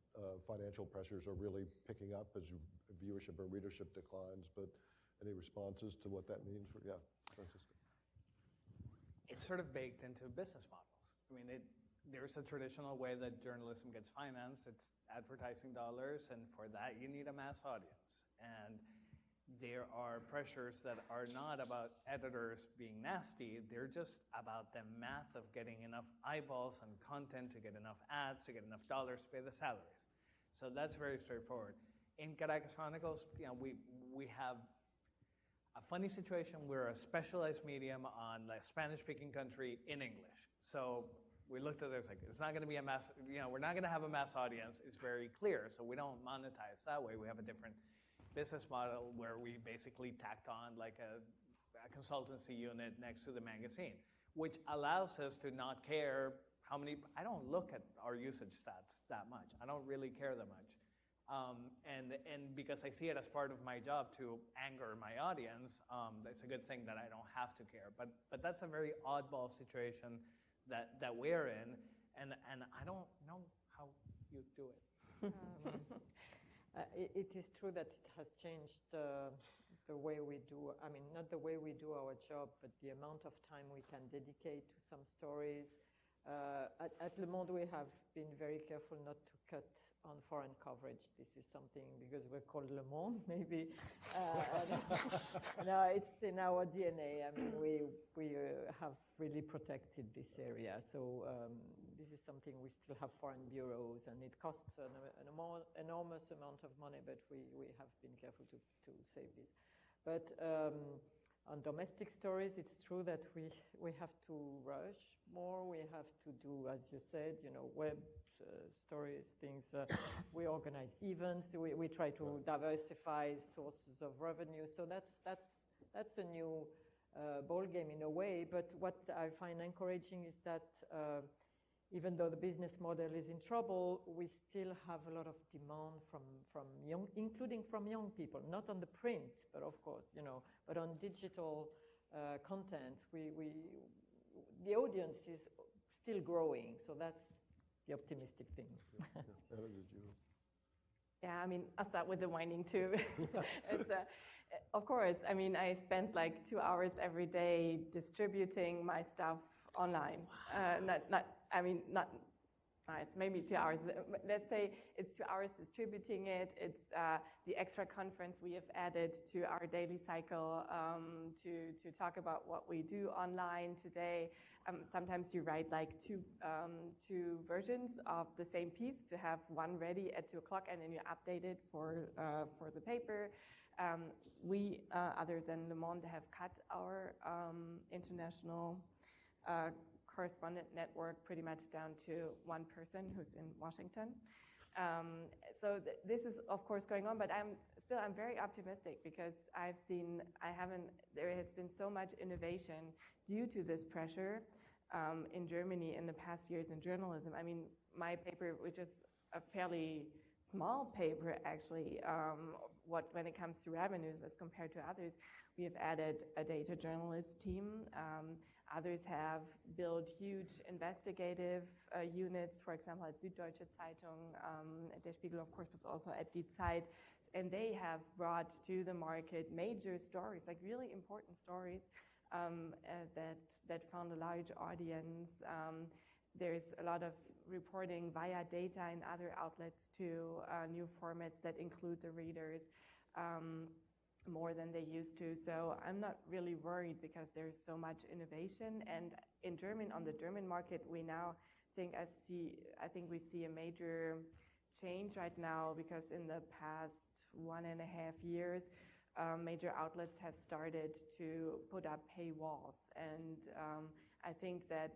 Speaker 2: financial pressures are really picking up as viewership or readership declines, but any responses to what that means for, yeah, Francisco?
Speaker 5: It's sort of baked into business models. I mean, there's a traditional way that journalism gets financed. It's advertising dollars, and for that you need a mass audience. And there are pressures that are not about editors being nasty. They're just about the math of getting enough eyeballs and content to get enough ads, to get enough dollars to pay the salaries. So that's very straightforward. In Caracas Chronicles, we have a funny situation. We're a specialized medium on a Spanish-speaking country in English. So we looked at it, like, it's not going to be a mass, we're not going to have a mass audience. It's very clear. So we don't monetize that way. We have a different business model where we basically tacked on like a consultancy unit next to the magazine, which allows us to not care how many, I don't look at our usage stats that much. I don't really care that much. And because I see it as part of my job to anger my audience, it's a good thing that I don't have to care. But that's a very oddball situation that we're in, and I don't know how you do it.
Speaker 6: It is true that it has changed the way we do, I mean, not the way we do our job, but the amount of time we can dedicate to some stories. At Le Monde, we have been very careful not to cut on foreign coverage. This is something, because we're called Le Monde, maybe. No, it's in our DNA. I mean, we have really protected this area. So this is something we still have foreign bureaus, and it costs an enormous amount of money, but we have been careful to save this. But on domestic stories, it's true that we have to rush more. We have to do, as you said, web stories, things. We organize events. We try to diversify sources of revenue. So that's a new ball game in a way. But what I find encouraging is that even though the business model is in trouble, we still have a lot of demand from young, including from young people, not on the print, but of course, but on digital content. The audience is still growing, so that's the optimistic thing.
Speaker 4: Yeah, I mean, I'll start with the winding too. Of course, I mean, I spent like 2 hours every day distributing my stuff online. It's maybe 2 hours. Let's say it's 2 hours distributing it. It's the extra conference we have added to our daily cycle to talk about what we do online today. Sometimes you write like two versions of the same piece to have one ready at 2 o'clock, and then you update it for the paper. We, other than Le Monde, have cut our international correspondent network pretty much down to one person who's in Washington. So this is of course going on, but I'm very optimistic because there has been so much innovation due to this pressure in Germany in the past years in journalism. I mean, my paper, which is a fairly small paper actually, when it comes to revenues as compared to others, we have added a data journalist team. Others have built huge investigative units, for example, at Süddeutsche Zeitung. Der Spiegel, of course, was also at Die Zeit. And they have brought to the market major stories, like really important stories that found a large audience. There's a lot of reporting via data and other outlets to new formats that include the readers. More than they used to. So I'm not really worried because there's so much innovation. And on the German market, we now I think we see a major change right now because in the past 1.5 years, major outlets have started to put up paywalls. And I think that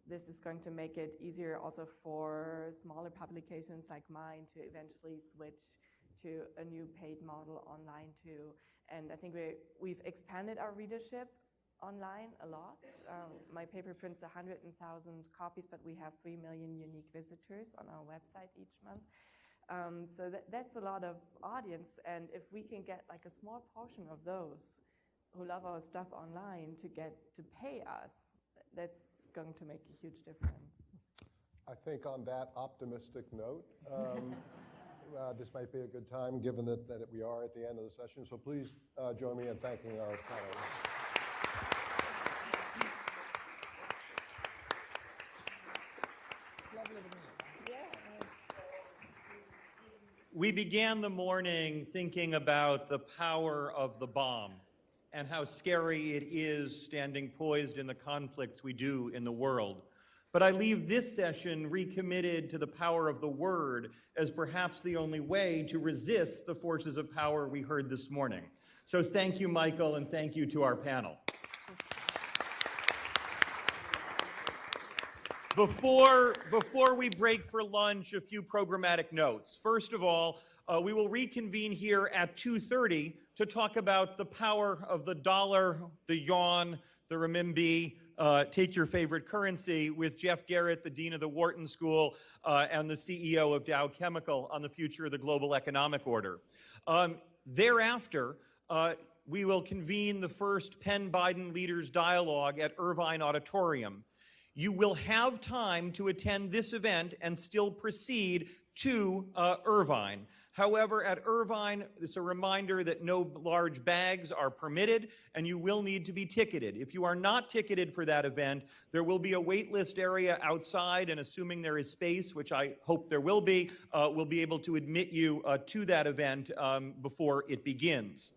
Speaker 4: this is going to make it easier also for smaller publications like mine to eventually switch to a new paid model online too. And I think we've expanded our readership online a lot. My paper prints 100,000 copies, but we have 3 million unique visitors on our website each month. So that's a lot of audience, and if we can get like a small portion of those who love our stuff online to get to pay us, that's going to make a huge difference.
Speaker 2: I think on that optimistic note, this might be a good time, given that we are at the end of the session. So please join me in thanking our panelists.
Speaker 1: We began the morning thinking about the power of the bomb and how scary it is standing poised in the conflicts we do in the world. But I leave this session recommitted to the power of the word as perhaps the only way to resist the forces of power we heard this morning. So thank you, Michael, and thank you to our panel. Before we break for lunch, a few programmatic notes. First of all, we will reconvene here at 2:30 to talk about the power of the dollar, the yuan, the renminbi, take your favorite currency, with Jeff Garrett, the Dean of the Wharton School, and the CEO of Dow Chemical on the future of the global economic order. Thereafter, we will convene the first Penn-Biden Leaders Dialogue at Irvine Auditorium. You will have time to attend this event and still proceed to Irvine. However, at Irvine, it's a reminder that no large bags are permitted, and you will need to be ticketed. If you are not ticketed for that event, there will be a wait list area outside, and assuming there is space, which I hope there will be, we'll be able to admit you to that event before it begins.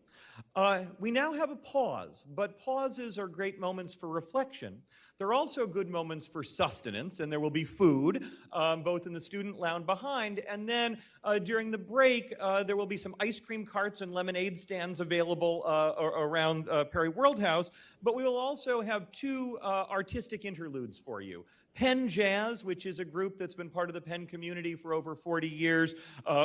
Speaker 1: We now have a pause, but pauses are great moments for reflection. They're also good moments for sustenance, and there will be food, both in the student lounge behind, and then during the break, there will be some ice cream carts and lemonade stands available around Perry Worldhouse, but we will also have two artistic interludes for you. Penn Jazz, which is a group that's been part of the Penn community for over 40 years,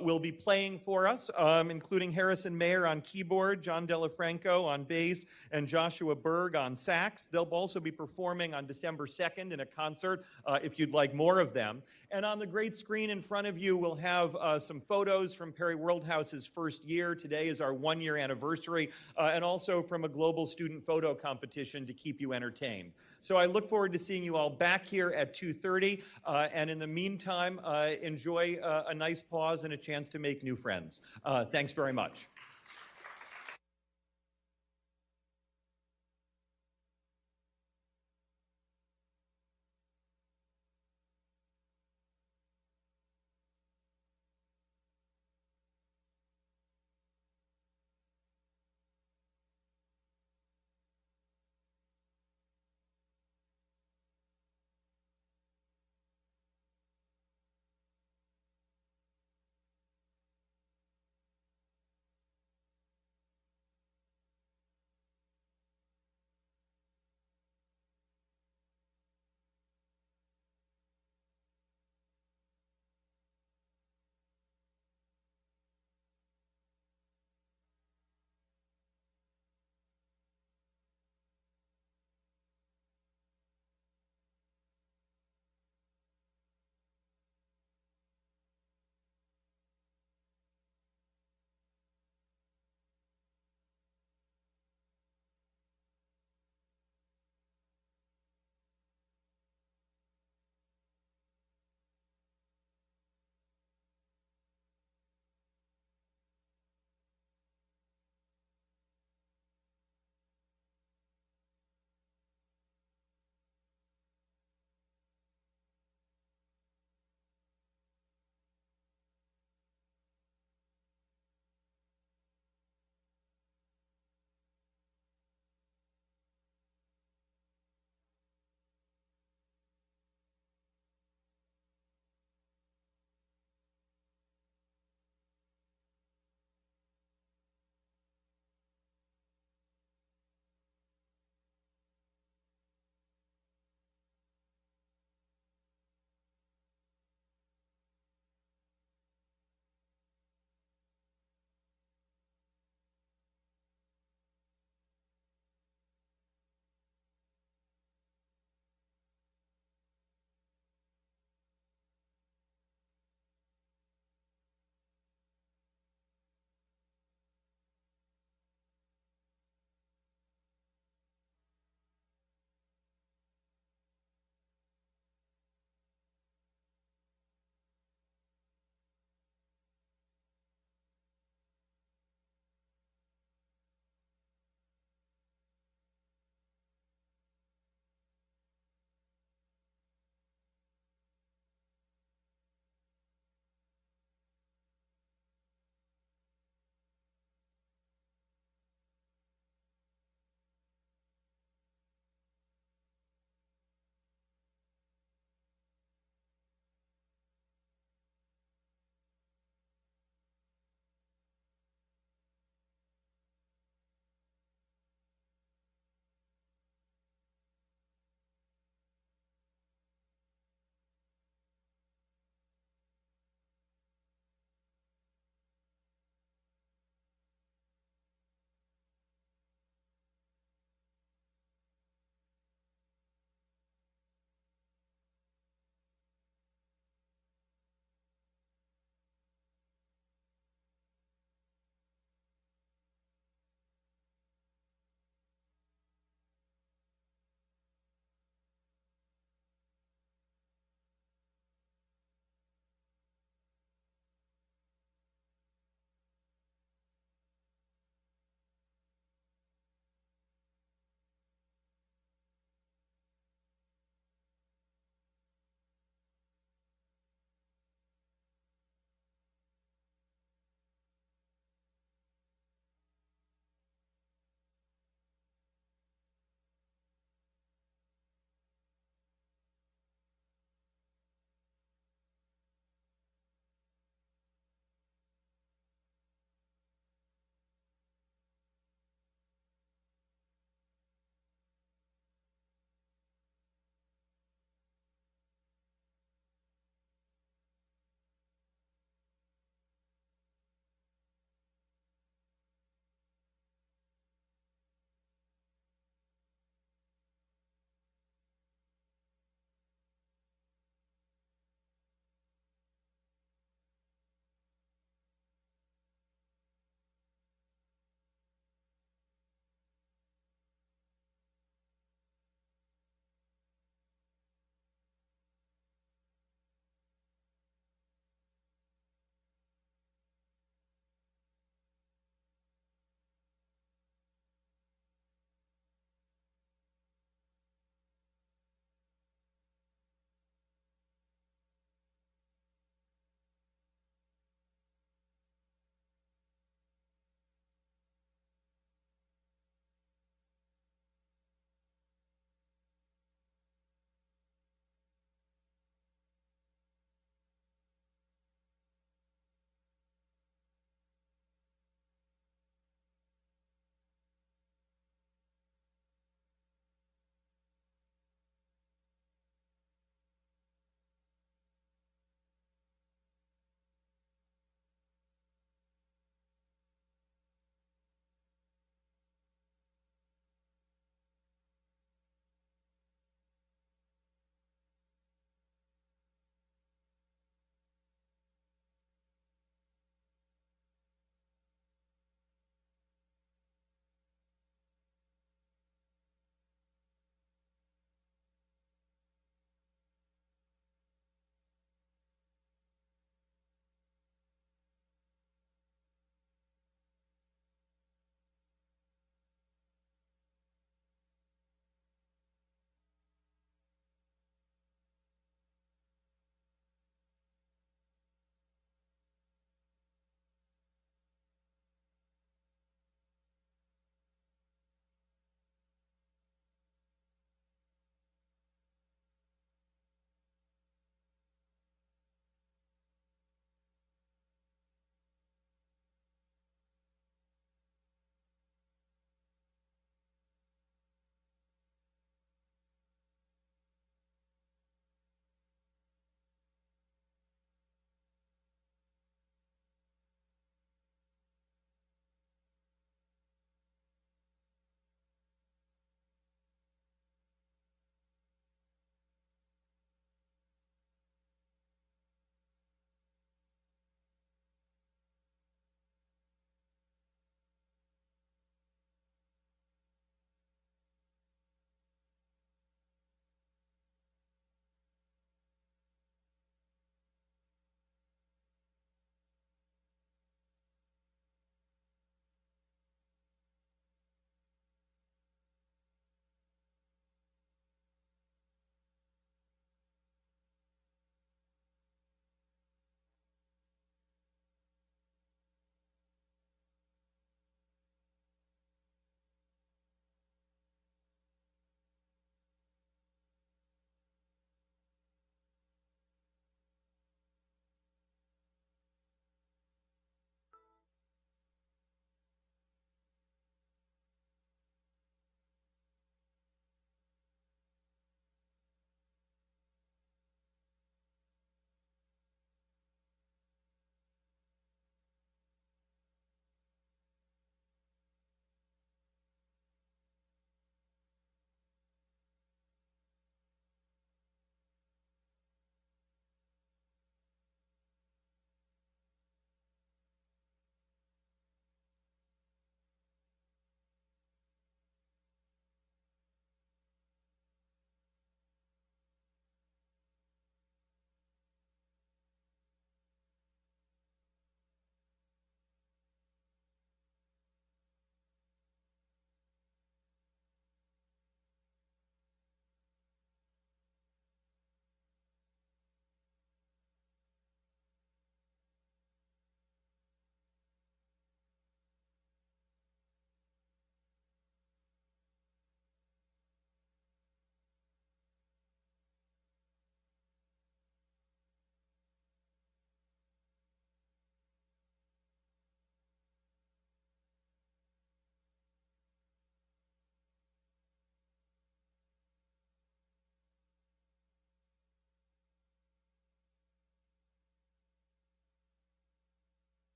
Speaker 1: will be playing for us, including Harrison Mayer on keyboard, John Delafranco on bass, and Joshua Berg on sax. They'll also be performing on December 2nd in a concert if you'd like more of them. And on the great screen in front of you, we'll have some photos from Perry Worldhouse's first year. Today is our 1-year anniversary, and also from a global student photo competition to keep you entertained. So I look forward to seeing you all back here at 2:30, and in the meantime, enjoy a nice pause and a chance to make new friends. Thanks very much.